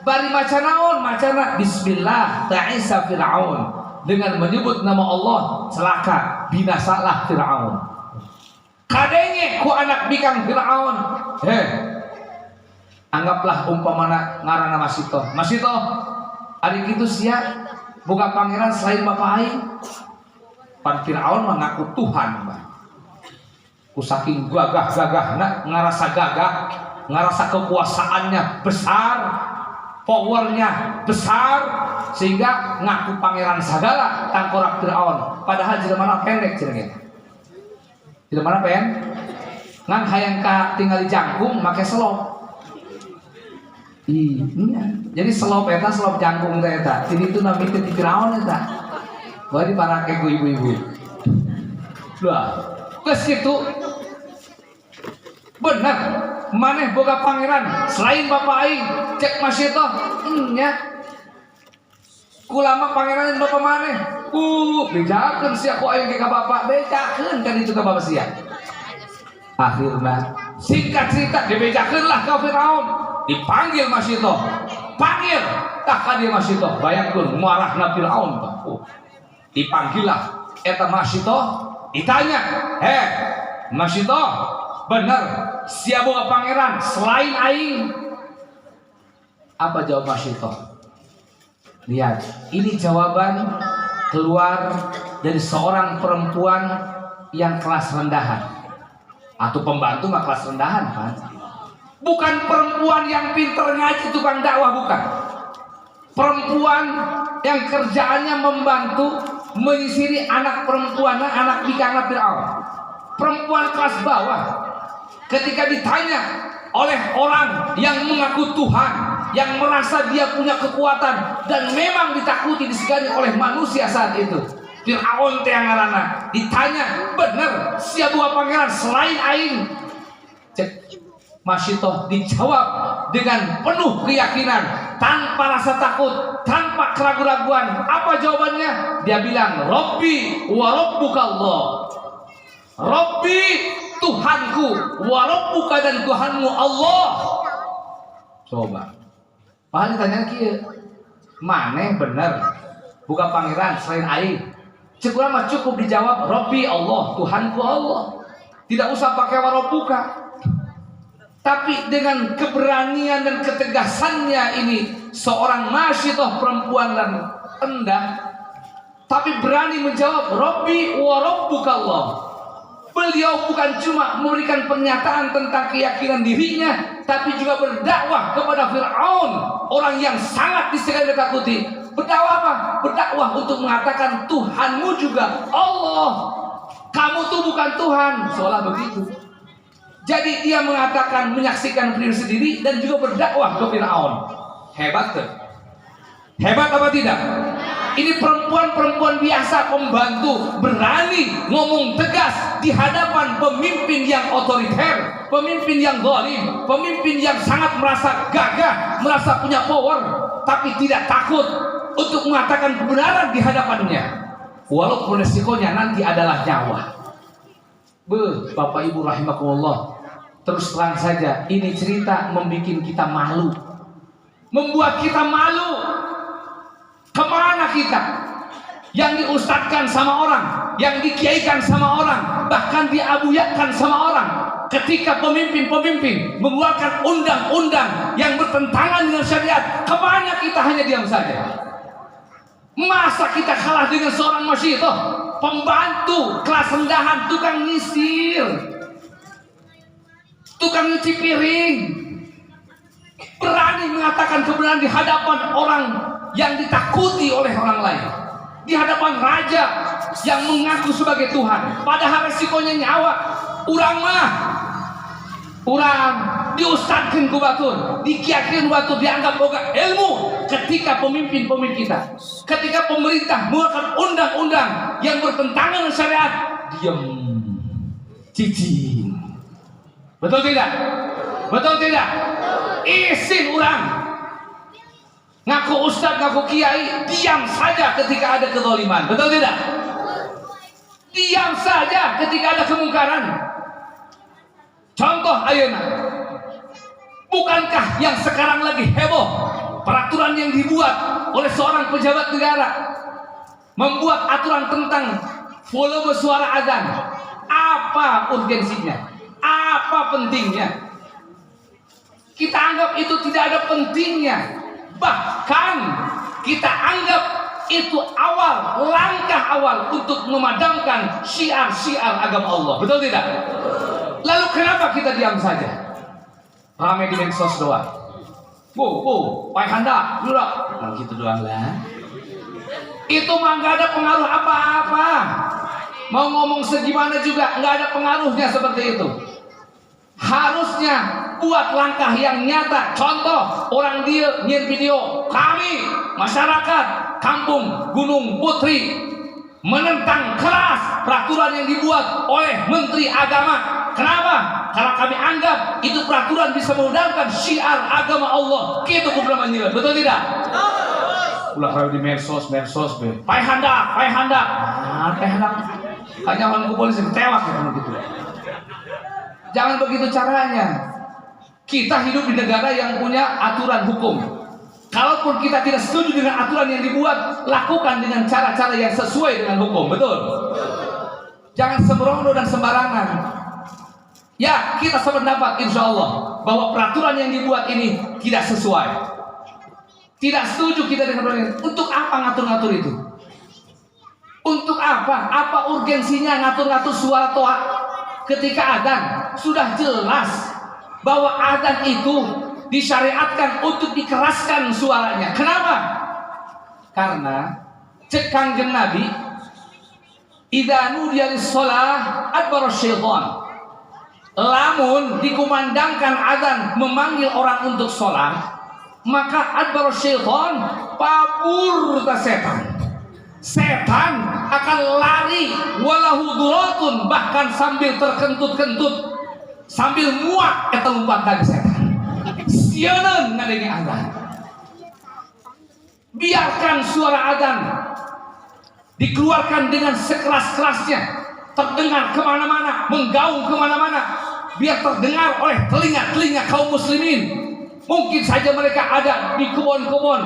bari maca naon? Macana bismillah ta'isa Firaun, dengan menyebut nama Allah celaka binasalah Firaun. Kadenge ku anak bikang Firaun. Anggaplah umpamana ngaranna Masitoh. Masitoh, ari kitu sia boga pangeran selain bapak aing. Pan Firaun mengaku Tuhan, Mbak. Ku saking gagah-gagahna, ngarasa gagah, ngarasa kekuasaannya besar, powernya besar, sehingga ngaku pangeran sagala tangkorak Firaun. Padahal jelema pendek cenah. Jelema pendek. Ngan hayang ka tinggal di jangkung make selop. Iya. Jadi selop eta selop jangkung teh eta. Jadi itu nabi teh Firaun eta. Bari parake ku ibu-ibu. Lah, geus kitu bener maneh boga pangeran selain bapak aing cek Masitoh nya kulama pangeran bapak maneh bejakeun sia ku aing ka bapak bejakeun kan itu ka bapak sia akhirna singkat cerita dibejakeun lah ka Firaun dipanggil Masitoh panggil tah ka dia Masitoh bayangkeun marahna Firaun dipanggil lah eta Masitoh ditanya Masitoh bener siapa boga pangeran selain aing? Apa jawab Masitoh? Lihat, ini jawaban keluar dari seorang perempuan yang kelas rendahan. Atau pembantu mah kelas rendahan kan? Bukan perempuan yang pinter ngaji tukang dakwah, bukan. Perempuan yang kerjaannya membantu menyisiri anak perempuan, anak bikang Firaun. Perempuan kelas bawah. Ketika ditanya oleh orang yang mengaku Tuhan, yang merasa dia punya kekuatan dan memang ditakuti disegani oleh manusia saat itu, Firaun teh ngaranna ditanya, bener sia boga pangeran selain aing? Cek Masitoh dijawab dengan penuh keyakinan, tanpa rasa takut, tanpa keraguan-raguan. Apa jawabannya? Dia bilang, Rabbi wa rabbukallah. Rabbi Tuhanku, wa rabbuka dan Tuhanmu Allah. Coba. Padahal ditanya kieu, maneh bener buka pangeran selain aing? Cek urang mah cukup dijawab Rabbi Allah, Tuhanku Allah. Tidak usah pakai wa rabbuka. Tapi dengan keberanian dan ketegasannya ini seorang Masitoh perempuan dan rendah, tapi berani menjawab Rabbi wa rabbukallah. Beliau bukan cuma memberikan pernyataan tentang keyakinan dirinya, tapi juga berdakwah kepada Firaun, orang yang sangat disegani dan takuti. Berdakwah apa? Berdakwah untuk mengatakan Tuhanmu juga Allah. Kamu tuh bukan Tuhan, seolah begitu. Jadi dia mengatakan, menyaksikan diri sendiri dan juga berdakwah ke Firaun. Hebat tuh. Hebat apa tidak? Ini perempuan-perempuan biasa, pembantu, berani ngomong tegas di hadapan pemimpin yang otoriter, pemimpin yang zalim, pemimpin yang sangat merasa gagah, merasa punya power, tapi tidak takut untuk mengatakan kebenaran di hadapannya, walaupun resikonya nanti adalah nyawa. Bapak Ibu rahimakumullah, terus terang saja, ini cerita membuat kita malu, membuat kita malu. Kemana kita yang diustadkan sama orang, yang dikiaikan sama orang, bahkan diabuyakan sama orang? Ketika pemimpin-pemimpin mengeluarkan undang-undang yang bertentangan dengan syariat, kemana kita hanya diam saja? Masa kita kalah dengan seorang Masitoh, pembantu kelas rendahan, tukang nyisir, tukang nyuci piring, berani mengatakan kebenaran di hadapan orang yang ditakuti oleh orang lain, di hadapan raja yang mengaku sebagai Tuhan, padahal resikonya nyawa. Urang diustadkeun ku batur, dikiakeun batur, dianggap boga ilmu. Ketika pemimpin-pemimpin kita, ketika pemerintah mengeluarkan undang-undang yang bertentangan dengan syariat, diam, cicing. Betul tidak? Betul tidak? Isin orang ngaku ustaz, ngaku kiai, diam saja ketika ada kezaliman. Betul tidak? Diam saja ketika ada kemungkaran. Contoh ayeuna, bukankah yang sekarang lagi heboh peraturan yang dibuat oleh seorang pejabat negara, membuat aturan tentang volume suara azan? Apa urgensinya? Apa pentingnya? Kita anggap itu tidak ada pentingnya. Bahkan kita anggap itu awal, langkah awal untuk memadamkan syiar-syiar agama Allah. Betul tidak? Lalu kenapa kita diam saja? Ramai di medsos doang. Pak Handa, nah gitu doang lah. Itu mah nggak ada pengaruh apa-apa. Mau ngomong segimana juga nggak ada pengaruhnya seperti itu. Harusnya buat langkah yang nyata. Contoh, orang dia nyiar video, kami masyarakat Kampung Gunung Putri menentang keras peraturan yang dibuat oleh Menteri Agama. Kenapa? Karena kami anggap itu peraturan bisa memudahkan syiar agama Allah. Gitu kumpul menyiar, betul tidak? Ulah kalau di medsos be. Pai handa. Hanya orang polisi tewak gitu. Jangan begitu caranya. Kita hidup di negara yang punya aturan hukum. Kalaupun kita tidak setuju dengan aturan yang dibuat, lakukan dengan cara-cara yang sesuai dengan hukum. Betul? Jangan sembrono dan sembarangan. Ya, kita sependapat insya Allah bahwa peraturan yang dibuat ini tidak sesuai. Tidak setuju kita dengan peraturan ini. Untuk apa ngatur-ngatur itu? Untuk apa? Apa urgensinya ngatur-ngatur suara toa ketika adzan? Sudah jelas bahwa adzan itu disyariatkan untuk dikeraskan suaranya. Kenapa? Karena cek Kangjeng Nabi, idza nudiya lis-shalah adbara syaitan. Lamun dikumandangkan adzan memanggil orang untuk sholat, maka adbara syaitan, papur ta setan. Setan akan lari walahu duratun, bahkan sambil terkentut-kentut, sambil muak eta lompatan setan. Sieuneun ngadengi adzan. Biarkan suara adzan dikeluarkan dengan sekeras-kerasnya, terdengar kemana-mana, menggaung kemana-mana, biar terdengar oleh telinga-telinga kaum muslimin. Mungkin saja mereka ada di kebun-kebun,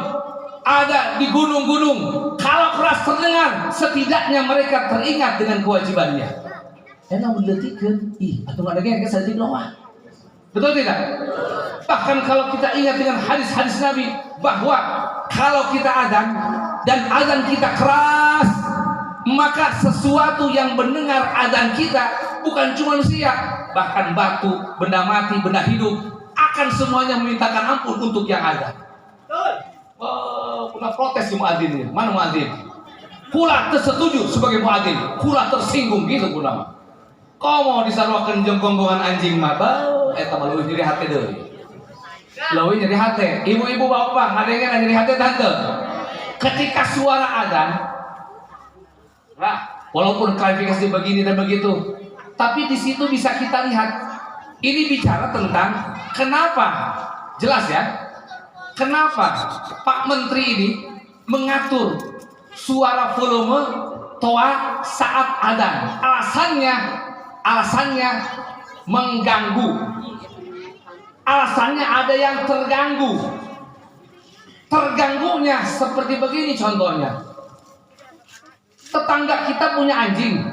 ada di gunung-gunung. Kalau keras terdengar, setidaknya mereka teringat dengan kewajibannya. Enak mendetikkan, atau nggak ada yang kesadik loh. Betul tidak? Bahkan kalau kita ingat dengan hadis-hadis Nabi bahwa kalau kita adzan dan adzan kita keras, maka sesuatu yang mendengar adzan kita, bukan cuma manusia, bahkan batu, benda mati, benda hidup, akan semuanya memintakan ampun untuk yang adzan. Pernah protes di muadzin ini. Mana muadzin? Kula tersetuju sebagai muadzin, kula tersinggung gitu pula. Kau mau disarwakeun jeung gonggongan anjing mah, eta mah leuwih nyeri hate deui. Leuwih nyeri hate. Ibu-ibu bapak, ngadengan nyeri hate tante. Ketika suara adzan, nah, walaupun klarifikasi begini dan begitu, tapi di situ bisa kita lihat ini bicara tentang kenapa, jelas ya, kenapa Pak Menteri ini mengatur suara volume toa saat adzan. Alasannya mengganggu. Alasannya ada yang terganggu. Terganggunya seperti begini contohnya. Tetangga kita punya anjing.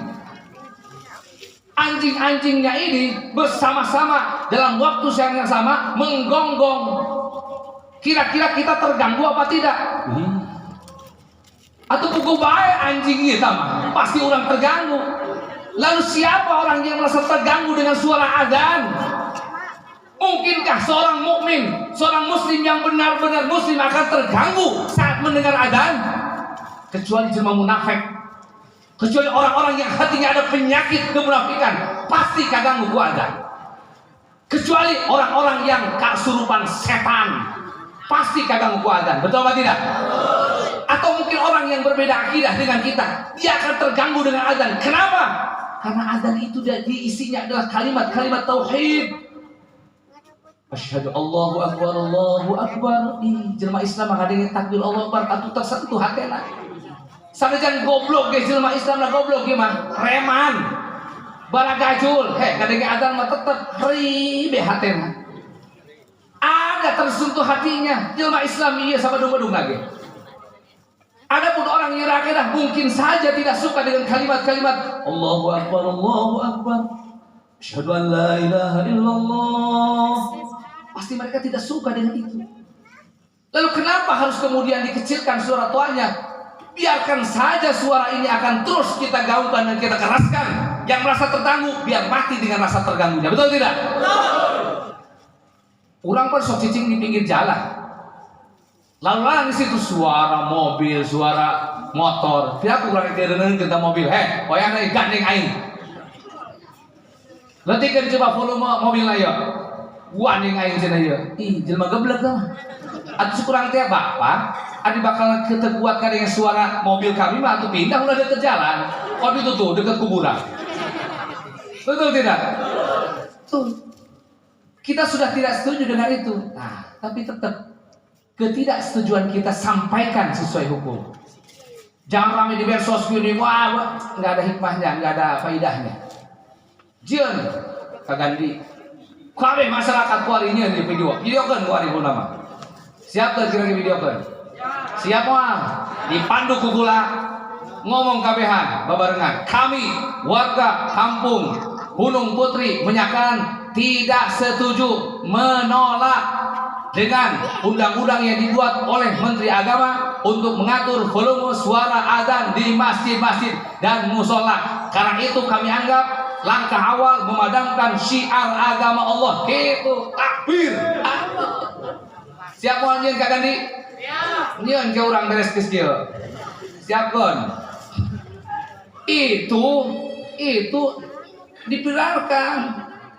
Anjing-anjingnya ini bersama-sama dalam waktu yang sama menggonggong. Kira-kira kita terganggu apa tidak? Atau buku baik anjingnya sama, pasti orang terganggu. Lalu siapa orang yang merasa terganggu dengan suara adzan? Mungkinkah seorang mukmin, seorang muslim yang benar-benar muslim akan terganggu saat mendengar adzan? Kecuali jelma munafik, kecuali orang-orang yang hatinya ada penyakit kemunafikan, pasti kaganggu ku adzan. Kecuali orang-orang yang kesurupan setan, pasti kagak mau adzan, betul apa tidak? Atau mungkin orang yang berbeda akidah dengan kita, dia akan terganggu dengan adzan. Kenapa? Karena adzan itu diisinya adalah kalimat-kalimat tauhid. Asyhadu Allahu Akbar, Allahu Akbar. Jelma Islam ngadenge takbir Allahu Akbar atuh tersentuh hatena. Sanajan goblok ge jelma Islam lah goblok ge mah reman. Baragajul, ngadenge adzan mah tetep ribe hatena. Ada tersentuh hatinya jelma Islam iya sama dung-dung lagi. Adapun orang yang akidah mungkin saja tidak suka dengan kalimat-kalimat Allahu Akbar, Allahu Akbar, asyhadu an la ilaha illallah. Pasti mereka tidak suka dengan itu. Lalu kenapa harus kemudian dikecilkan suara tuanya? Biarkan saja suara ini akan terus kita gaungkan dan kita keraskan. Yang merasa terganggu biar mati dengan rasa terganggunya. Betul tidak? Orang pun sok cicing di pinggir jalan. Lalu di situ suara mobil, suara motor. Tidak kurang direneng kita mobil. Wayang nih gandeng aing. Letikan coba volume mobil ayo. Gandeng aing cenah ieu. Ih, jelema geblek mah. Atuh kurang teh bapak, adi bakal keteguatkan dengan suara mobil kami mah atuh pindah ulah deket jalan. Oh itu tuh dekat kuburan. Betul tidak? Tuh. Kita sudah tidak setuju dengan itu. Nah, tapi tetap ketidaksetujuan kita sampaikan sesuai hukum. Jangan ramai di medsos ini, wah, nggak ada hikmahnya, nggak ada faidahnya. Jien, kagandi. Kabeh masyarakat kuarinya di video kan kuari nama. Siap tak kira video kan? Siap mah. Dipandu kugula ngomong kabehan babarengan. Kami warga kampung Gunung Putri menyatakan tidak setuju menolak dengan undang-undang yang dibuat oleh Menteri Agama untuk mengatur volume suara adzan di masjid-masjid dan musola. Karena itu kami anggap langkah awal memadamkan syiar agama Allah. Itu takbir. Siap mau nyeun Kak Gandi? Nyeun ke urang beres geus kieu. Siap kon. Itu dibiarkan.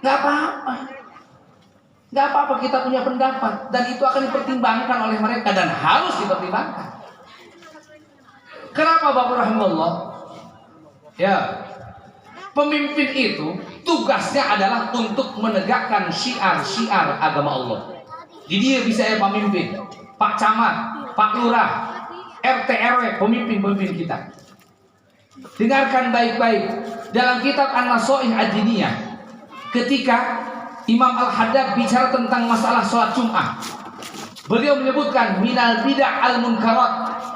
Nggak apa-apa kita punya pendapat dan itu akan dipertimbangkan oleh mereka dan harus dipertimbangkan. Kenapa Bapak rahimahullah? Ya, pemimpin itu tugasnya adalah untuk menegakkan syiar-syiar agama Allah. Jadi dia bisa ya pemimpin, Pak Camat, Pak Lurah, RT RW, pemimpin-pemimpin kita. Dengarkan baik-baik dalam kitab An-Nasoih Ad-Diniyah. Ketika Imam Al-Haddad bicara tentang masalah sholat Jum'ah, beliau menyebutkan minal bid'ah al-munkarat.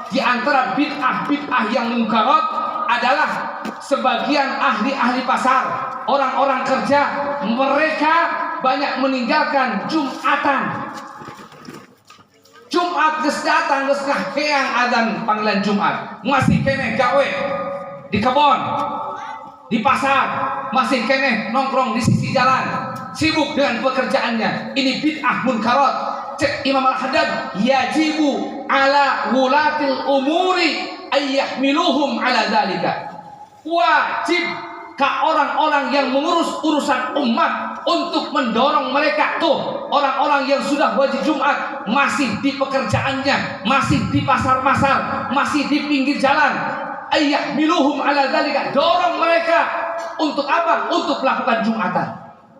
Di antara bid'ah yang munkarat adalah sebagian ahli-ahli pasar, orang-orang kerja, mereka banyak meninggalkan Jum'atan. Jumat geus datang geus kaheang adzan panggilan Jumat, masih kene gawe di kebon, di pasar, masih kene nongkrong di sisi jalan, sibuk dengan pekerjaannya. Ini bid'ah munkarat. Cek Imam Al-Haddad, yajibu ala wulatil umuri ayyahmiluhum ala dzalika. Wajib ka orang-orang yang mengurus urusan umat untuk mendorong mereka. Tuh, orang-orang yang sudah wajib Jumat masih di pekerjaannya, masih di pasar-pasar, masih di pinggir jalan. Ayyahmiluhum ala dzalika, dorong mereka untuk apa? Untuk melakukan Jumatan.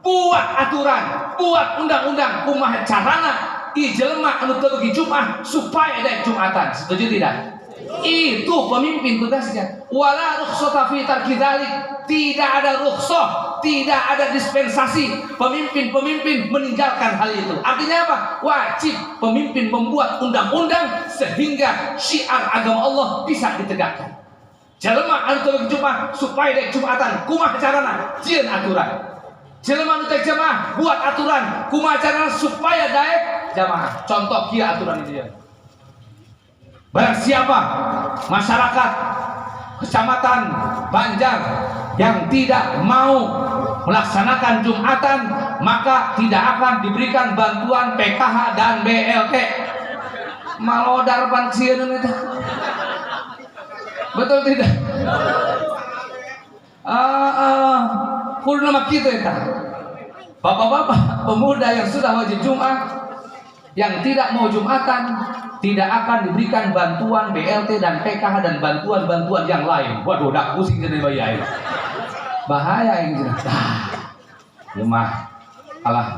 Buat aturan, buat undang-undang kumaha carana di jelema anu teu bagi Jumat supaya ada Jumatan. Setuju tidak? Itu pemimpin tugasnya. Wala rukhsata fi tarki dzalik. Tidak ada rukhsah, tidak ada dispensasi pemimpin-pemimpin meninggalkan hal itu. Artinya apa? Wajib pemimpin membuat undang-undang sehingga syiar agama Allah bisa ditegakkan. Jelema anu teu bagi Jumat supaya ada Jumatan, kumaha carana? Jieun aturan. Jelema anu teh jamaah buat aturan, kumaha carana supaya daek jamaah. Contoh kieu aturan itu ya. Barang siapa masyarakat kecamatan Banjar yang tidak mau melaksanakan Jumatan, maka tidak akan diberikan bantuan PKH dan BLT. Malodar pancieun eta. Betul tidak? Kudu nama kitu eta. Bapak-bapak pemuda yang sudah wajib Jumat, yang tidak mau Jumatan, tidak akan diberikan bantuan BLT dan PKH dan bantuan-bantuan yang lain. Waduh, dah pusing jadi bayar. Bahaya yang jelas. Rumah alah.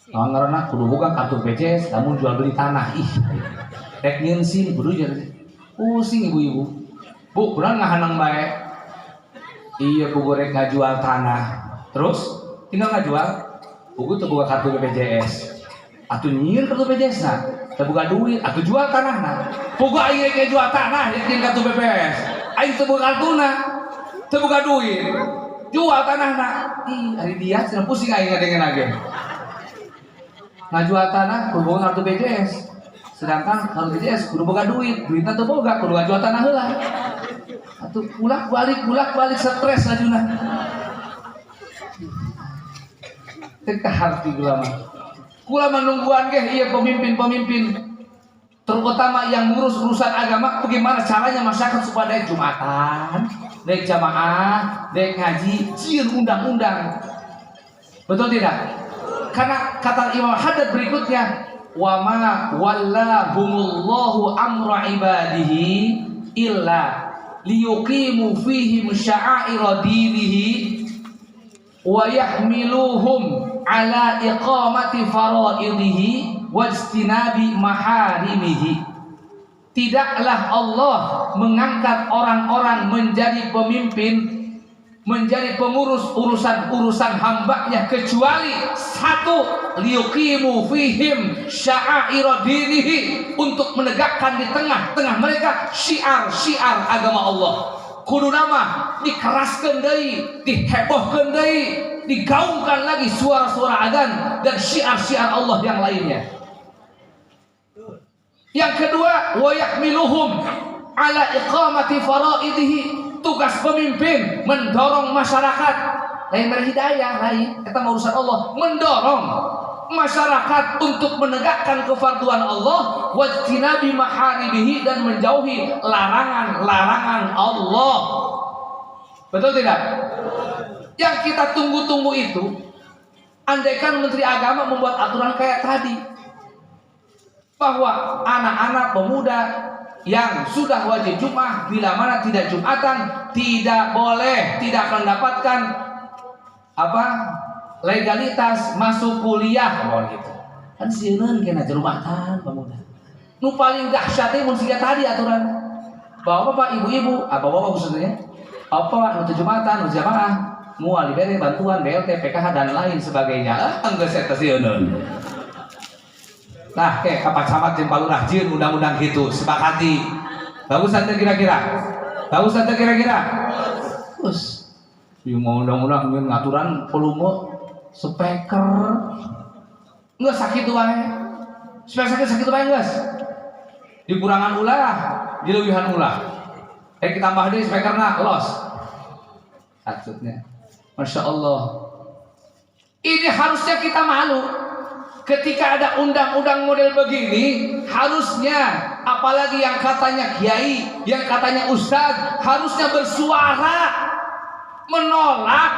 Karena kudu buka kartu BCS, namun jual beli tanah. Ih, rek nyensin kudu jadi pusing ibu-ibu. Bu, kurang ngahanang bae. Iya, kudu rek ngajual tanah. Terus tinggal ngajual, kudu teu buka kartu BPJS. Atuh nyieun kartu BPJS na, teu buka duit, atuh jual tanahna. Boga aing rek jual tanah jeung kartu BPJS. Aing teu buka kartuna, teu buka duit. Jual tanahna. Ih, ari dia cenah pusing aing ngadengeun agen. Ngajual tanah kudu boga kartu BPJS. Sedangkan kalau BPJS kudu boga duit, duitna teu boga, kudu ngajual tanah heula. Atuh bolak-balik stres lajuna. Teka harti kula menungguan ge iya pemimpin-pemimpin terutama yang ngurus urusan agama, bagaimana caranya masyarakat supaya daek Jumatan, daek jamaah, daek ngaji, jieun undang-undang. Betul tidak? Karena kata Imam Haddad berikutnya, wa ma wallahumullahu amra ibadihi illa liyuqimu fihim sya'aira dinihi wa yahmiluhum ala iqamati faraidihi wajtinabi maharimihi. Tidaklah Allah mengangkat orang-orang menjadi pemimpin, menjadi pengurus urusan hambanya kecuali satu, liyuqimu fihim sya'aira dinihi, untuk menegakkan di tengah-tengah mereka syiar-syiar agama Allah. Kudu nama dikeraskeun deui, dihebohkeun deui, digaungkan lagi suara-suara adzan dan syiar-syiar Allah yang lainnya. Yang kedua, wa yahmiluhum ala iqamati faraidihi, tugas pemimpin mendorong masyarakat, lain berhidayah, lain eta urusan Allah, mendorong masyarakat untuk menegakkan kefarduan Allah, wajtinabi maharimihi, dan menjauhi larangan-larangan Allah. Betul tidak? Yang kita tunggu-tunggu itu, andaikan Menteri Agama membuat aturan kayak tadi, bahwa anak-anak pemuda yang sudah wajib Jumat bila mana tidak Jumatan tidak boleh, tidak mendapatkan legalitas masuk kuliah, gitu. Kan sieun kena Jumatan pemuda. Nu paling dahsyat teh mun siga tadi aturan. Bapak-bapak, ibu-ibu, bapak-bapak khususnya, bapak nu Jumatan, nu jamaah, moal dibere bantuan BLT, PKH dan lain sebagainya. Enggeus eta sieun. Nah, kapan camat jeung palurah jieun undang-undang gitu, sepakati. Bagusan teh kira-kira? Bagusan teh kira-kira? Terus ieu mau undang-undang ngeun ngaturan volume speaker. Geus sakitu wae. Speaker sakitu wae geus. Dikurangan ulah, dileuwihan ulah. Kita tambah deui speakerna los. Maksudnya, Masya Allah. Ini harusnya kita malu. Ketika ada undang-undang model begini, harusnya apalagi yang katanya kiai, yang katanya ustadz, harusnya bersuara menolak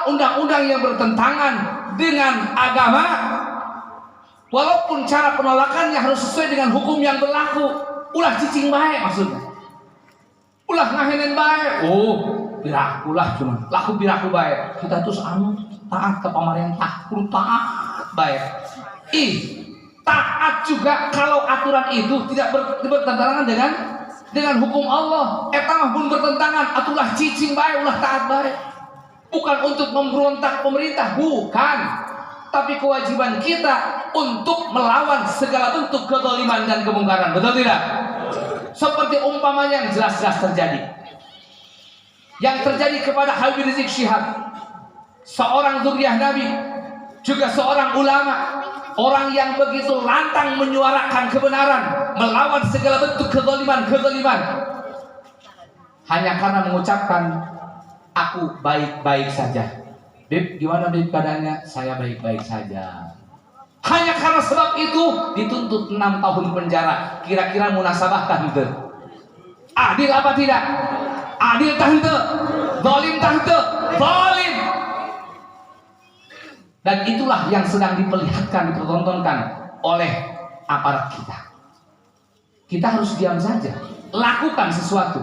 undang-undang yang bertentangan dengan agama, walaupun cara penolakannya harus sesuai dengan hukum yang berlaku. Ulah cicing bae maksudnya, ulah ngahenen bae, biraku lah, cuma laku biraku bae. Kita terus taat ke pemerintah, kudu taat baik. Taat juga kalau aturan itu tidak bertentangan dengan hukum Allah. Eta mah pun bertentangan, atulah cicing bae, ulah taat bae. Bukan untuk memberontak pemerintah, bukan. Tapi kewajiban kita untuk melawan segala bentuk kezaliman dan kemungkaran. Betul tidak? Seperti umpamanya yang jelas-jelas terjadi. Yang terjadi kepada Habib Rizik Syihab, seorang zuriyah Nabi, juga seorang ulama, orang yang begitu lantang menyuarakan kebenaran, melawan segala bentuk kezaliman. Hanya karena mengucapkan, aku baik-baik saja. Bib, gimana Bib keadaannya? Saya baik-baik saja. Hanya karena sebab itu dituntut 6 tahun penjara. Kira-kira munasabah tah henteu? Adil apa tidak? Adil tah henteu? Zalim tah henteu? Zalim. Dan itulah yang sedang diperlihatkan, dipertontonkan oleh aparat kita. Kita harus diam saja, lakukan sesuatu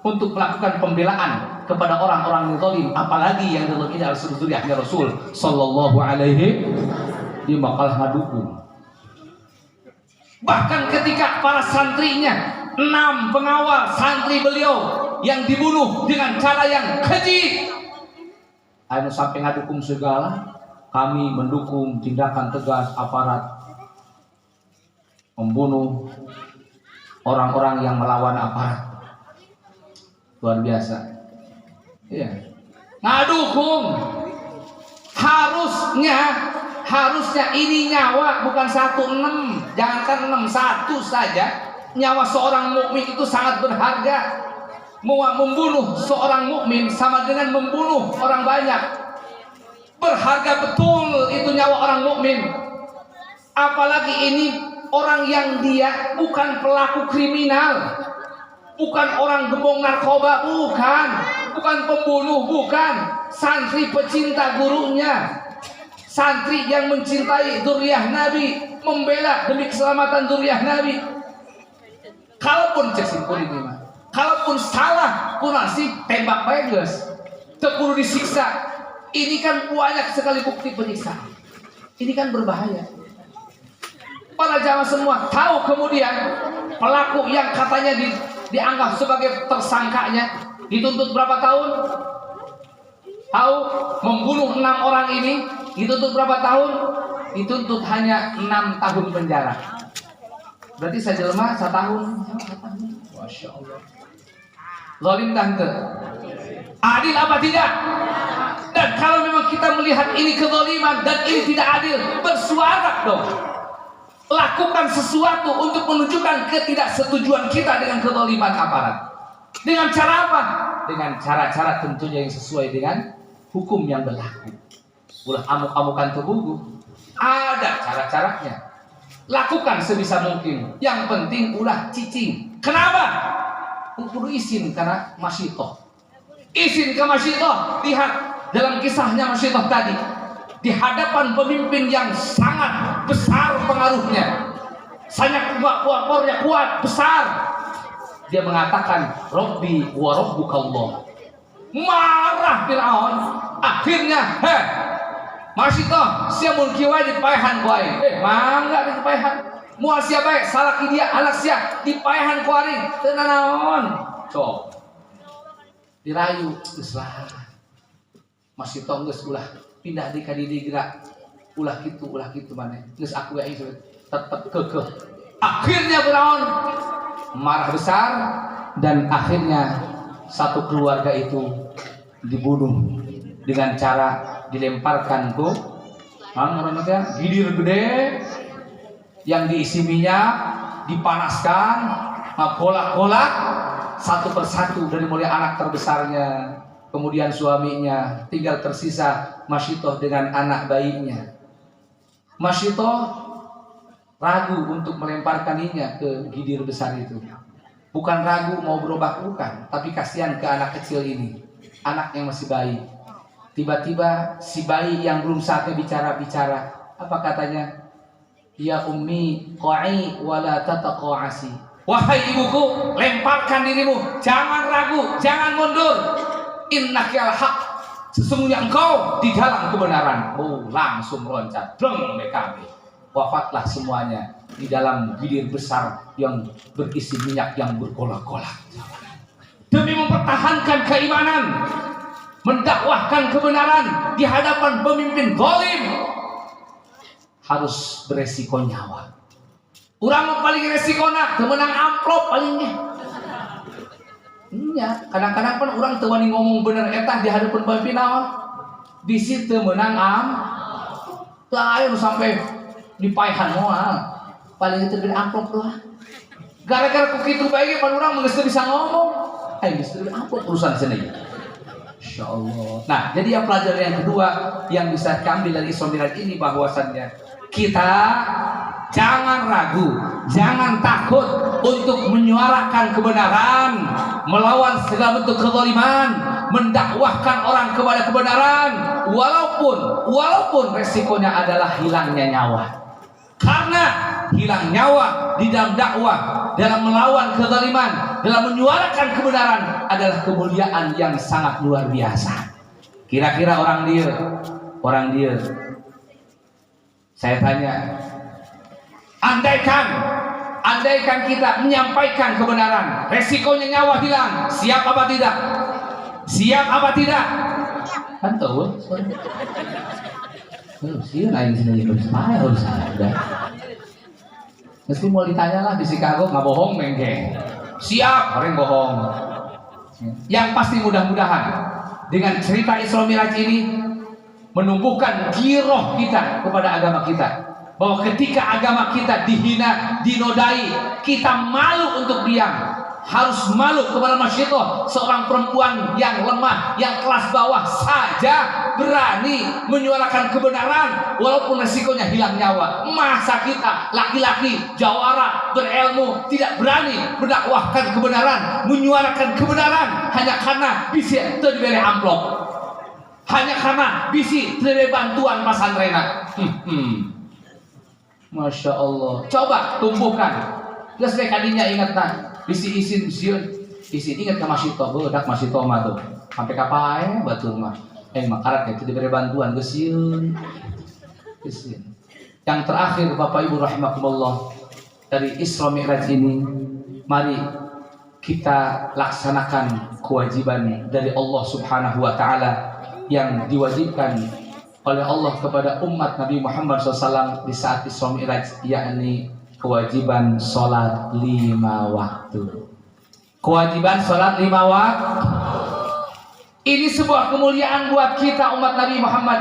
untuk melakukan pembelaan kepada orang-orang yang zalim, apalagi yang ini adalah zuriyahnya Rasul sallallahu alaihi di makalah ngadukung. Bahkan ketika para santrinya, 6 pengawal santri beliau yang dibunuh dengan cara yang keji, anu sampai ngadukung segala, kami mendukung tindakan tegas aparat membunuh orang-orang yang melawan aparat. Luar biasa. Iya. Ngadukung. Harusnya ini nyawa bukan 1-6, jangankan 6, 1 saja. Nyawa seorang mukmin itu sangat berharga. Membunuh seorang mukmin sama dengan membunuh orang banyak. Berharga betul itu nyawa orang mukmin. Apalagi ini orang yang dia bukan pelaku kriminal, bukan orang gembong narkoba, bukan pembunuh, bukan santri pecinta gurunya, santri yang mencintai dzurriyyah Nabi, membela demi keselamatan dzurriyyah Nabi. Kalaupun cesimpul ini mah, kalaupun salah pun masih tembak bae geus, teu kudu disiksa. Ini kan banyak sekali bukti penyiksaan. Ini kan berbahaya. Para jamaah semua tahu kemudian pelaku yang katanya dianggap sebagai tersangkanya dituntut berapa tahun? Tahu? Membunuh 6 orang ini dituntut berapa tahun? Dituntut hanya 6 tahun penjara. Berarti saya jelema 1 tahun. Masya Allah. Zalim tante. Adil apa tidak? Dan kalau memang kita melihat ini kezaliman dan ini tidak adil, bersuara dong. Lakukan sesuatu untuk menunjukkan ketidaksetujuan kita dengan kezaliman aparat. Dengan cara apa? Dengan cara-cara tentunya yang sesuai dengan hukum yang berlaku. Ulah amuk-amukan tubuh, ada cara-caranya. Lakukan sebisa mungkin. Yang penting ulah cicing. Kenapa? Kudu izin karena masyitoh. Izin ke masyitoh. Lihat dalam kisahnya masyitoh tadi, di hadapan pemimpin yang sangat besar pengaruhnya, sangat kuat, besar, dia mengatakan Rabbi wa rabbukallah. Marah Fir'aun. Akhirnya masyitoh sia mun kieu dipaehan ku aing. Mangga dipaehan. Moal sia bae salaki dia anak sia dipaehan ku aing. Teu nanaon. Cok. Dirayu geus lah. Masyitoh geus ulah pindah di kadidi gerak. Ulah kitu maneh. Geus aku aing tetep kekeh. Akhirnya Firaun marah besar dan akhirnya satu keluarga itu dibunuh dengan cara dilemparkan ke gidir gede yang diisi minyak, dipanaskan, kolak-kolak satu persatu dari mulai anak terbesarnya, kemudian suaminya, tinggal tersisa Masyitoh dengan anak bayinya. Masyitoh ragu untuk melemparkaninya ke gidir besar itu. Bukan ragu mau berubah, bukan, tapi kasihan ke anak kecil ini, anak yang masih bayi. Tiba-tiba si bayi yang belum saatnya bicara, apa katanya? Ya ummi qa'i wala tataqa'asi. Wahai ibuku, lemparkan dirimu, jangan ragu, jangan mundur. Innakal haq, sesungguhnya engkau di dalam kebenaran. Oh, langsung loncat, bleng kami. Wafatlah semuanya di dalam gidir besar yang berisi minyak yang bergolak-golak. Demi mempertahankan keimanan, mendakwahkan kebenaran di hadapan pemimpin zalim, harus beresiko nyawa. Urang paling resikona temenang amplop palingnya. Iya, kadang-kadang kan orang teu wani ngomong bener eta di hadapan pemimpin naon. Bisi teu meunang teu aya sampai dipaehan moal. Paling teu amplop doang. Gara-gara ku kitu bae ge pan urang geus teu bisa ngomong. Geus teu amplop urusan cenah. Insyaallah. Nah, jadi yang pelajaran yang kedua yang bisa diambil dari Isra Mi'raj ini bahwasannya kita jangan ragu, jangan takut untuk menyuarakan kebenaran, melawan segala bentuk kezaliman, mendakwahkan orang kepada kebenaran, walaupun resikonya adalah hilangnya nyawa. Karena hilang nyawa di dalam dakwah, dalam melawan kezaliman, dalam menyuarakan kebenaran adalah kemuliaan yang sangat luar biasa. Kira-kira orang dia, saya tanya, andaikan kita menyampaikan kebenaran, resikonya nyawa hilang, siap apa tidak? Siap apa tidak? Kan tahu? Sih lain sini harus ada. Mesti mau ditanya lah di Chicago nggak bohong mengke. Siap orang bohong. Yang pasti mudah-mudahan dengan cerita Isra Mi'raj ini menumbuhkan giroh kita kepada agama kita, bahwa ketika agama kita dihina, dinodai, kita malu untuk diam. Harus malu kepada masyarakat. Seorang perempuan yang lemah, yang kelas bawah saja berani menyuarakan kebenaran walaupun resikonya hilang nyawa. Masa kita laki-laki jawara berilmu tidak berani mendakwahkan kebenaran, menyuarakan kebenaran hanya karena bisa diberi amplop, hanya karena bisa diberi bantuan pasantren. Masya Allah. Coba tumbuhkan. Terus kadinya ingat isin ingat ke masito bedak masito mah tuh sampai kapan batur mah makarat itu diberi bantuan gesin. Yang terakhir Bapak Ibu rahimakumullah, dari Isra Mi'raj ini mari kita laksanakan kewajiban dari Allah Subhanahu wa taala yang diwajibkan oleh Allah kepada umat Nabi Muhammad SAW di saat Isra Mi'raj, yakni kewajiban sholat 5 waktu. Kewajiban sholat 5 waktu. Ini sebuah kemuliaan buat kita umat Nabi Muhammad.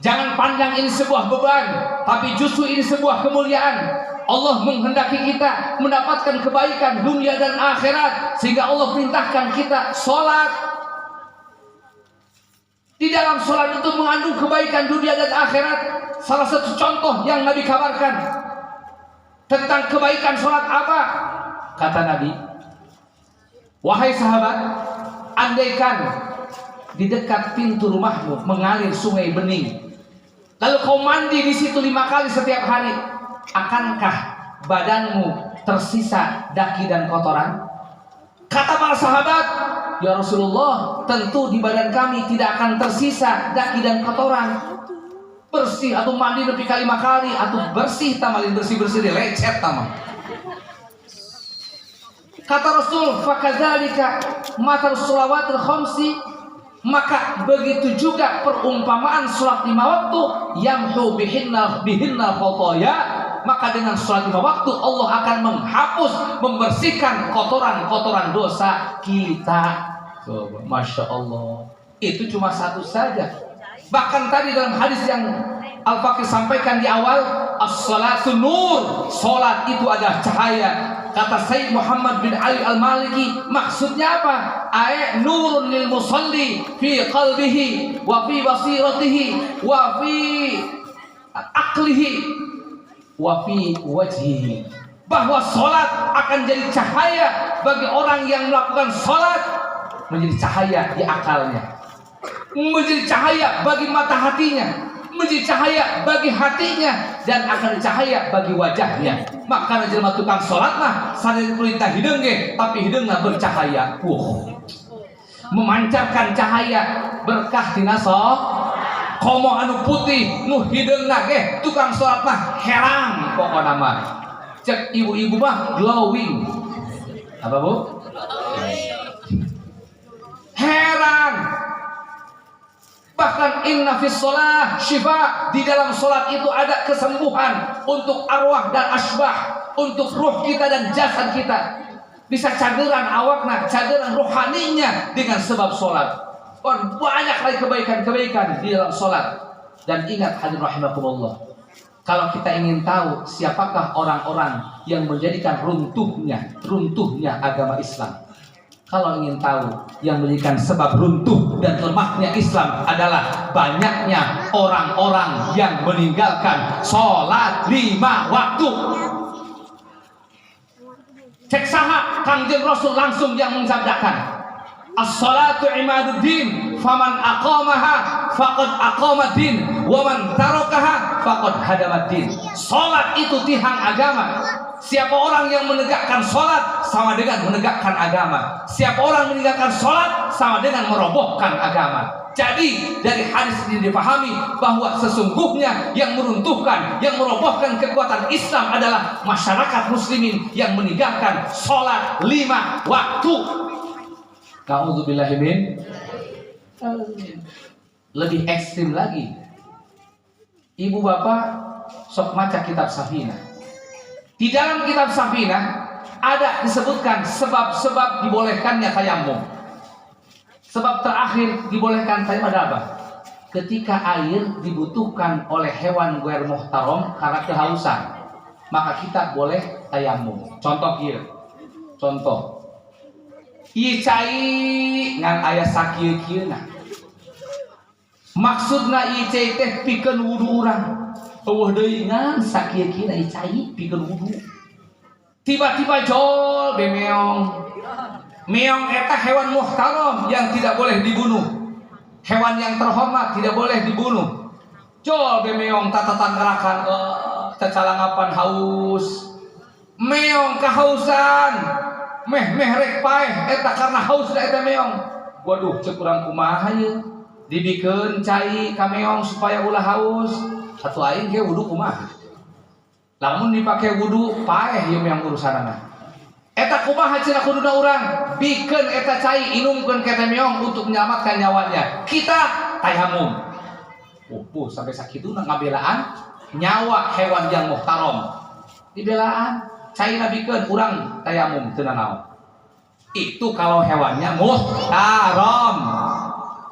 Jangan pandang ini sebuah beban, tapi justru ini sebuah kemuliaan. Allah menghendaki kita mendapatkan kebaikan dunia dan akhirat, sehingga Allah perintahkan kita sholat. Di dalam sholat itu mengandung kebaikan dunia dan akhirat. Salah satu contoh yang Nabi kabarkan tentang kebaikan sholat apa? Kata Nabi, wahai sahabat, andaikan di dekat pintu rumahmu mengalir sungai bening, lalu kau mandi di situ 5 kali setiap hari, akankah badanmu tersisa daki dan kotoran? Kata para sahabat, ya Rasulullah, tentu di badan kami tidak akan tersisa daki dan kotoran. Bersih atau mandi lebih kali 5 kali atau bersih tamalin bersih lecet tamal. Kata Rasul, fakadzalika matar shalawatil khamsi, maka begitu juga perumpamaan salat 5 waktu, yamhu bihinna khotoya, maka dengan salat 5 waktu Allah akan menghapus, membersihkan kotoran-kotoran dosa kita. Coba, Masya Allah. Itu cuma satu saja. Bahkan tadi dalam hadis yang Al-Fakir sampaikan di awal, as-salatu nur, salat itu adalah cahaya. Kata Sayyid Muhammad bin Ali Al-Maliki, maksudnya apa? Nurun lil musalli fi qalbihi wa fi basiratihi wa fi aqlihi wa fi wajhihi. Bahwa salat akan jadi cahaya bagi orang yang melakukan salat, menjadi cahaya di akalnya, menjadi cahaya bagi mata hatinya, menjadi cahaya bagi hatinya, dan akan cahaya bagi wajahnya. Maka jelema tukang salat mah sadaya perintah hideung ge, tapi hideungna bercahaya. Memancarkan cahaya berkah tina komo anu putih nu hideungna ge tukang salat mah herang pokona mah. Cek ibu-ibu mah glowing. Apa Bu? Heran. Bahkan inna fis shalah syifa, di dalam salat itu ada kesembuhan untuk arwah dan asbah, untuk ruh kita dan jasad kita. Bisa cageran awakna, cageran rohaninya dengan sebab salat. Banyak lagi kebaikan-kebaikan di dalam salat. Dan ingat hadirin rahimakumullah, kalau kita ingin tahu siapakah orang-orang yang menjadikan runtuhnya agama Islam, kalau ingin tahu yang menjadikan sebab runtuh dan lemahnya Islam adalah banyaknya orang-orang yang meninggalkan sholat 5 waktu. Cek saha Kangjeng Rasul langsung yang mensabdakan, As-salatu imaduddin, faman aqamaha faqad aqamaddin, wa man tarakaha faqad hadamaddin. Salat itu tiang agama. Siapa orang yang menegakkan salat sama dengan menegakkan agama. Siapa orang meninggalkan salat sama dengan merobohkan agama. Jadi dari hadis ini dipahami bahwa sesungguhnya yang meruntuhkan, yang merobohkan kekuatan Islam adalah masyarakat muslimin yang meninggalkan salat 5 waktu. Na'udzubillahi min. Lebih ekstrim lagi. Ibu bapak sok maca kitab Safinah. Di dalam kitab Safinah ada disebutkan sebab-sebab dibolehkannya tayamum. Sebab terakhir dibolehkan tayamum ada apa? Ketika air dibutuhkan oleh hewan ghair muhtaram karena kehausan, maka kita boleh tayamum. Contoh kieu. Contoh. Ieu cai ngan aya sakieu kieuna. Maksudna ieu cai teh pikeun wudu urang. Eueuh deui ngan sakieu kieuna ieu cai pikeun wudu. Tiba-tiba jol bemeong. Meong eta hewan muhtaram yang tidak boleh dibunuh. Hewan yang terhormat tidak boleh dibunuh. Jol bemeong tatatan gerakan cacalangapan haus. Meong kehausan. Meh rek paeh eta karena haus da eta meong. Waduh ceuk urang kumaha ieu? Dibikeun cai ka meong supaya ulah haus. Atuh aing ge wudu kumaha? Lamun dipake wudu paeh ieu meong urusanana. Eta kumaha cenah kuduna urang? Bikeun eta cai inumkeun ka eta meong untuk menyelamatkan nyawanya. Kita tayamum. Sampai sakituna ngabelaan nyawa hewan yang muhtaram. Dibelaan cai nabikeun urang tayamum teu nanaon. Itu kalau hewannya muhtaram.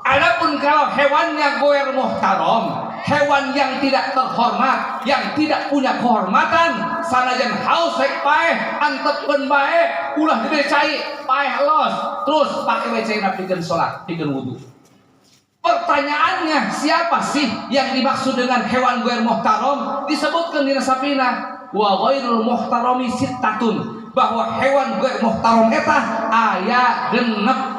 Adapun kalau hewannya ghair muhtaram, hewan yang tidak terhormat, yang tidak punya kehormatan, sanajan haus rek paeh antepkeun bae, ulah gede cai paeh los, terus pakai we cai pikeun salat, pikeun wudu. Pertanyaannya, siapa sih yang dimaksud dengan hewan ghair muhtaram? Disebutkan di Safinah. Wa ghairul muhtarami sittatun, bahwa hewan ghair muhtaram eta aya 6.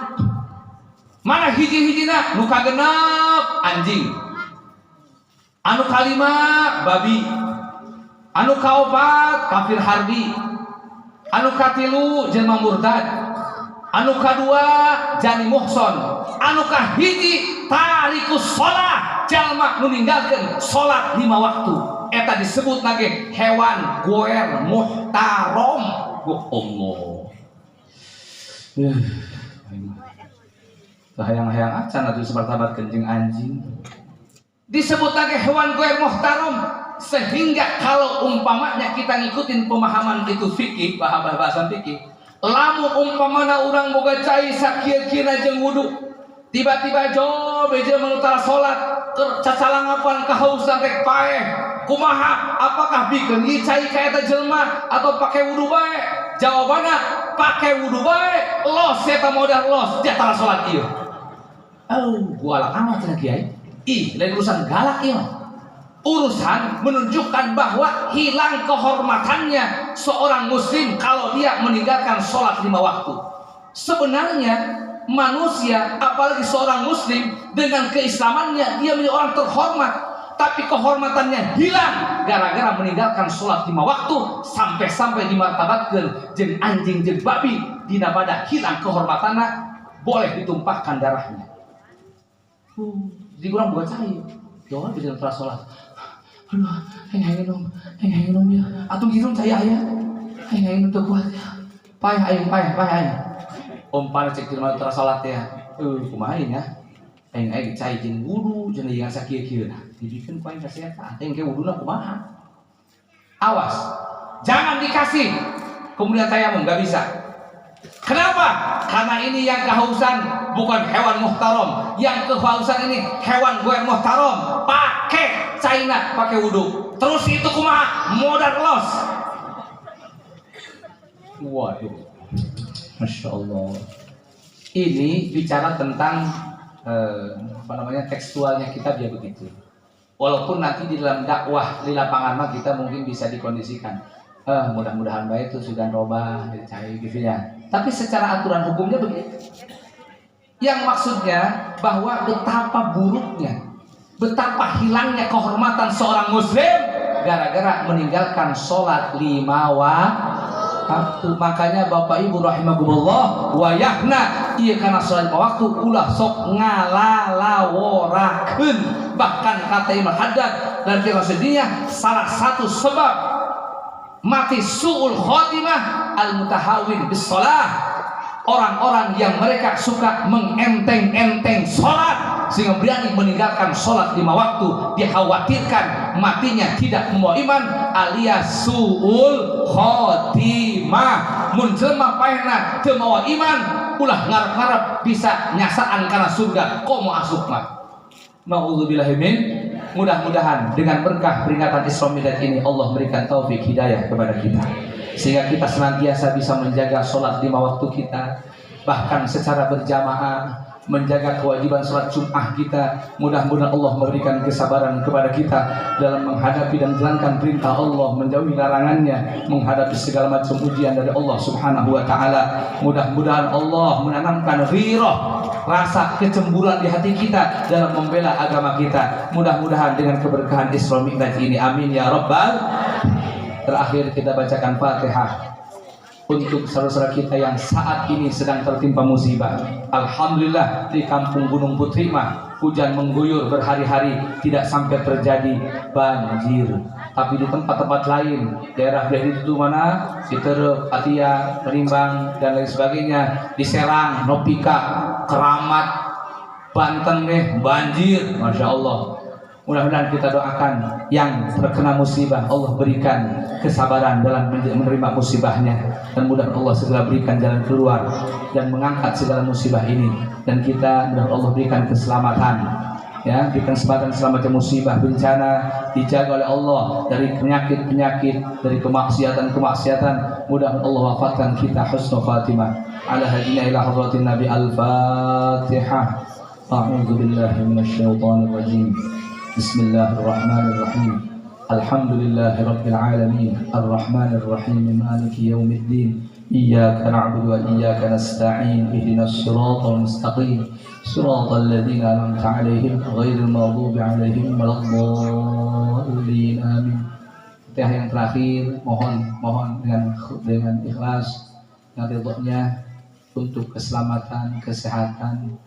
Mana hiji-hijina? Nu kagenep anjing, anu kalima babi, anu kaopat kafir harbi, anu katilu jelma murtad, anu kadua jani muhson, anu kahiji tarikus shalah, jalma nu ninggalkeun salat 5 waktu. Eta disebut lagi hewan ghair muhtaram. Allah. Hayang-hayang acan atuh sahabat kencing anjing. Disebut lagi hewan ghair muhtaram, sehingga kalau umpamanya kita ngikutin pemahaman itu fikih, bahasa fikih, lamun umpamana urang boga cai sakieu-kieuna jeung wudu, tiba-tiba jo beje menutara salat cacalangapan kahausan rek paeh, kumaha? Apakah bikeun ieu cai ka eta jelema atau pakai wudu bae? Jawabanna pakai wudu bae, los eta modal los jatara salat ieu. Galak amat cenah kiai. Lain urusan galak ieu. Urusan menunjukkan bahwa hilang kehormatannya seorang muslim kalau dia meninggalkan sholat 5 waktu. Sebenarnya manusia, apalagi seorang muslim, dengan keislamannya dia menjadi orang terhormat, tapi kehormatannya hilang gara-gara meninggalkan sholat 5 waktu, sampai-sampai dimartabatkeun jeung anjing jeung babi, dina bada hilang kehormatanna, boleh ditumpahkan darahnya. Jadi kurang buat saya, jangan bisa teras sholat. Aduh, heng-heng nom ya. Atuh girum saya aya. Heng-heng teu kuat ya. Paeh. Umpana cek dirumah teras sholat ya. Kumaha ya? Heng-heng cai jeung wudu, jeung yang sakieu-kieu. Dibikeun ku aing ka eta. Heng ge wuduna kumaha? Awas. Jangan dikasih. Kemudian tayamum enggak bisa. Kenapa? Karena ini yang kehausan bukan hewan muhtaram. Yang kehausan ini hewan ghair muhtaram. Pakai caina, pakai wudu. Terus itu kumaha? Modal los. Waduh. Masya Allah. Ini bicara tentang tekstualnya kita dia begitu. Walaupun nanti di dalam dakwah di lapangan mah kita mungkin bisa dikondisikan. Mudah-mudahan baik itu sudah robah, dicari gitu ya. Tapi secara aturan hukumnya begitu. Yang maksudnya bahwa betapa buruknya, betapa hilangnya kehormatan seorang muslim gara-gara meninggalkan sholat 5 waktu. Makanya Bapak Ibu rahimakumullah, wayahna ieu kana sholat 5 waktu ulah sok ngalalaworakeun. Bahkan kata Imam Haddad dan Firasudiyah, salah satu sebab mati su'ul khotimah al-mutahawin bis sholah, orang-orang yang mereka suka mengenteng-enteng sholat sehingga berani meninggalkan sholat 5 waktu, dikhawatirkan matinya tidak membawa iman, alias su'ul khotimah. Mun jelema paehna teu mawa iman, ulah ngarep-ngarep bisa nyasaan kana surga, komo asup mah. Nauzubillahi min. Mudah-mudahan dengan berkah peringatan Isra Mi'raj ini Allah berikan taufik hidayah kepada kita, sehingga kita senantiasa bisa menjaga sholat 5 waktu kita, bahkan secara berjamaah, menjaga kewajiban sholat Jum'ah kita. Mudah-mudahan Allah memberikan kesabaran kepada kita dalam menghadapi dan menjalankan perintah Allah, menjauhi larangannya, menghadapi segala macam ujian dari Allah Subhanahu wa ta'ala. Mudah-mudahan Allah menanamkan ghirah, rasa kecemburuan di hati kita dalam membela agama kita. Mudah-mudahan dengan keberkahan Isra Mi'raj ini, amin ya rabbal. Terakhir kita bacakan Fatihah untuk saudara-saudara kita yang saat ini sedang tertimpa musibah. Alhamdulillah di Kampung Gunung Putri mah hujan mengguyur berhari-hari, tidak sampai terjadi banjir. Tapi di tempat-tempat lain, daerah-daerah itu mana? Citerep, Atia, Rimbang dan lain sebagainya, di Serang, Nopika, Keramat, Banten banjir, masya Allah. Mudah-mudahan kita doakan yang terkena musibah, Allah berikan kesabaran dalam menerima musibahnya, dan mudah Allah segera berikan jalan keluar dan mengangkat segala musibah ini, dan kita mudah Allah berikan keselamatan, ya, berikan kesempatan selama musibah bencana, dijaga oleh Allah dari penyakit-penyakit, dari kemaksiatan. Mudah Allah wafatkan kita husnul khatimah. Ala hadina ila hadratin Nabi. Al-Fatihah. A'udzu billahi minasyaitonir rajim. Bismillahirrahmanirrahim. Alhamdulillahi rabbil alamin. Arrahmanir rahim. Maliki yaumiddin. Iyyaka na'budu wa iyyaka nasta'in. Ihdinas siratal mustaqim. Siratal ladzina an'amta 'alaihim ghairil maghdubi 'alaihim waladdallin. Amin. Fatihah yang terakhir, mohon dengan ikhlas dan ridhonya untuk keselamatan, kesehatan,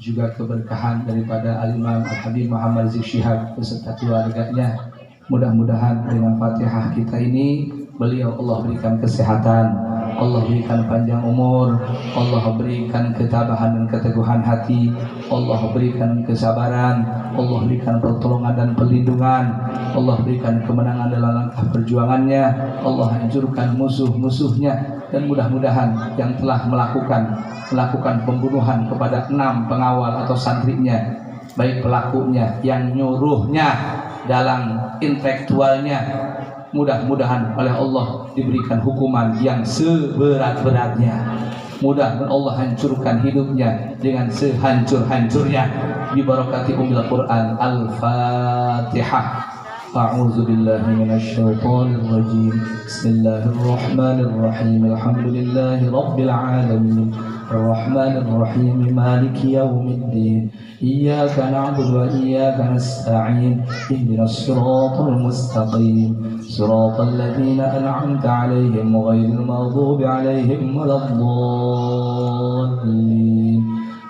juga keberkahan daripada Al-Imam Al-Habib Muhammad Rizik Syihab beserta keluarganya. Mudah-mudahan dengan Fatihah kita ini beliau Allah berikan kesehatan, Allah berikan panjang umur, Allah berikan ketabahan dan keteguhan hati, Allah berikan kesabaran, Allah berikan pertolongan dan perlindungan, Allah berikan kemenangan dalam langkah perjuangannya, Allah hancurkan musuh-musuhnya. Dan mudah-mudahan yang telah melakukan pembunuhan kepada 6 pengawal atau santrinya, baik pelakunya yang nyuruhnya dalam intelektualnya, mudah-mudahan oleh Allah diberikan hukuman yang seberat-beratnya. Mudah-mudahan Allah hancurkan hidupnya dengan sehancur-hancurnya bi barakati Ummul Quran. Al-Fatihah. A'udzu billahi minasyaitonir rajim. Bismillahirrahmanirrahim. Alhamdulillahi rabbil alamin. Arrahmanir rahim. Maliki yaumiddin. Iyyaka na'budu wa iyyaka nasta'in. Ihdinas siratal mustaqim. Siratal ladzina an'amta 'alaihim ghairil maghdubi 'alaihim waladdallin.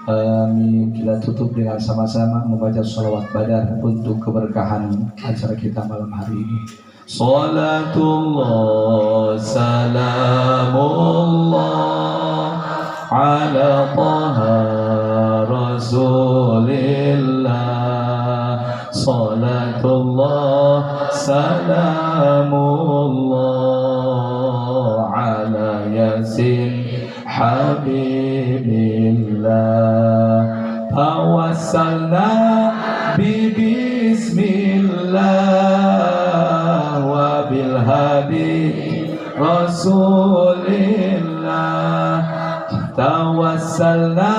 Amin. Kita tutup dengan sama-sama membaca sholawat badar untuk keberkahan acara kita malam hari ini. Salatullah salamullah ala taha rasulillah. Salatullah salamullah ala yasin habibillah. Tawassalna bismillah wa bil hadi rasulillah. Tawassalna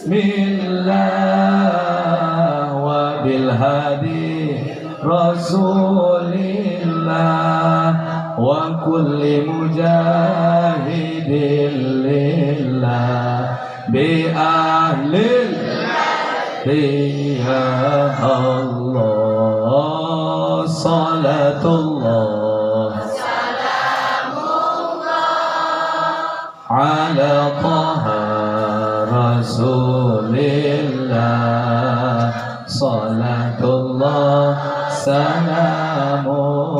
bismillah wa bil hadi rasulillah wa kulli mujahidin lillah بأهل يا الله صلاة الله على طه رسول الله صلاة الله سلام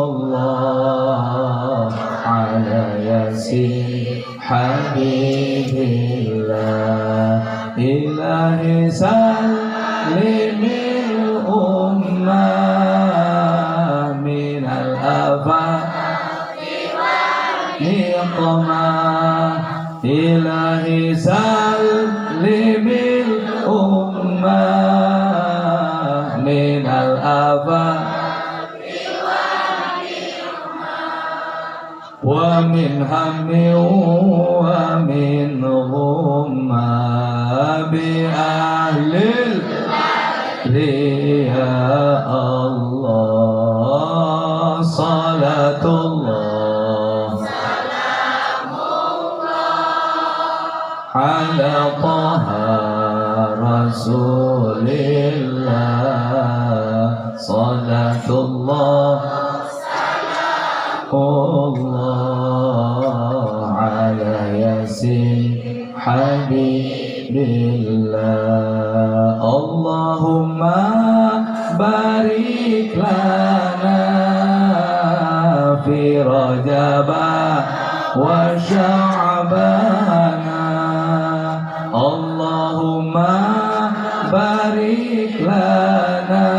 الله على ياسين حبيب الله إلهي سلم الأمة من الآفات والنقمة إلهي سلم الأمة من الآفات ومن هم ومن غمة بأهل يا الله صلاة الله على طه رسول الله صلاة الله الله على ياسين حبيب الله اللهم بارك لنا في رجب وشعبان اللهم بارك لنا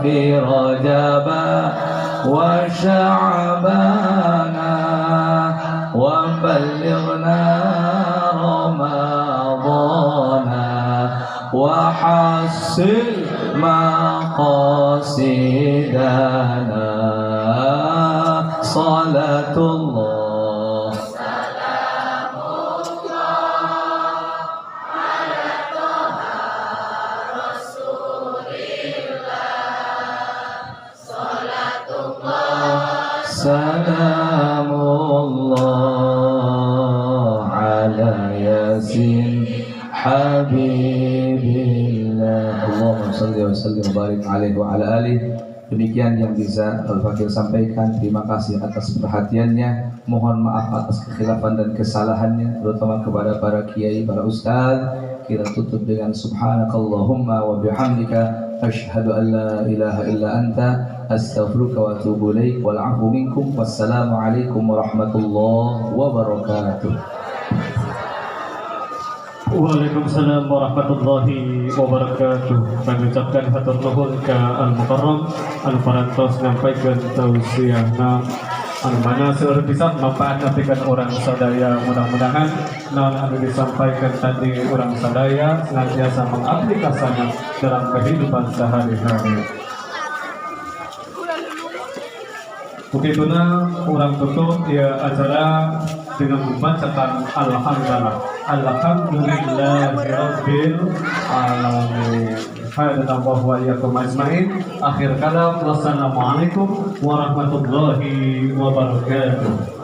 في رجب وشعبان وبلغنا رمضان وحصل مقاصدنا صلاة الله سلام الله على ياسين حبيب الله اللهم صل وسلم وبارك عليه وعلى آله. Demikian yang bisa Al-Fakir sampaikan. Terima kasih atas perhatiannya. Mohon maaf atas kekhilafan dan kesalahannya, terutama kepada para kiai, para ustaz. Kita tutup dengan subhanakallahumma wa bihamdika asyhadu an la ilaha illa anta astaghfiruka wa atubu ilaik wal 'afwu minkum. Wassalamu alaikum warahmatullahi wabarakatuh. Waalaikumsalam warahmatullahi wabarakatuh. Kami ucapkan hatur nuhun ke Al-Mukarram anu parantos nyampaikan tausiahna anu mana seueur pisan manfaat napikan orang sadaya. Mudah-mudahan naon anu disampaikan tadi orang sadaya senantiasa mengaplikasikan dalam kehidupan sehari-hari. Begituna orang tutup ya acara dengan membacakan Alhamdulillahirabbil alamin. Hadallahu wa iyyakum ajmain. Akhir kalam wassalamualaikum warahmatullahi wabarakatuh.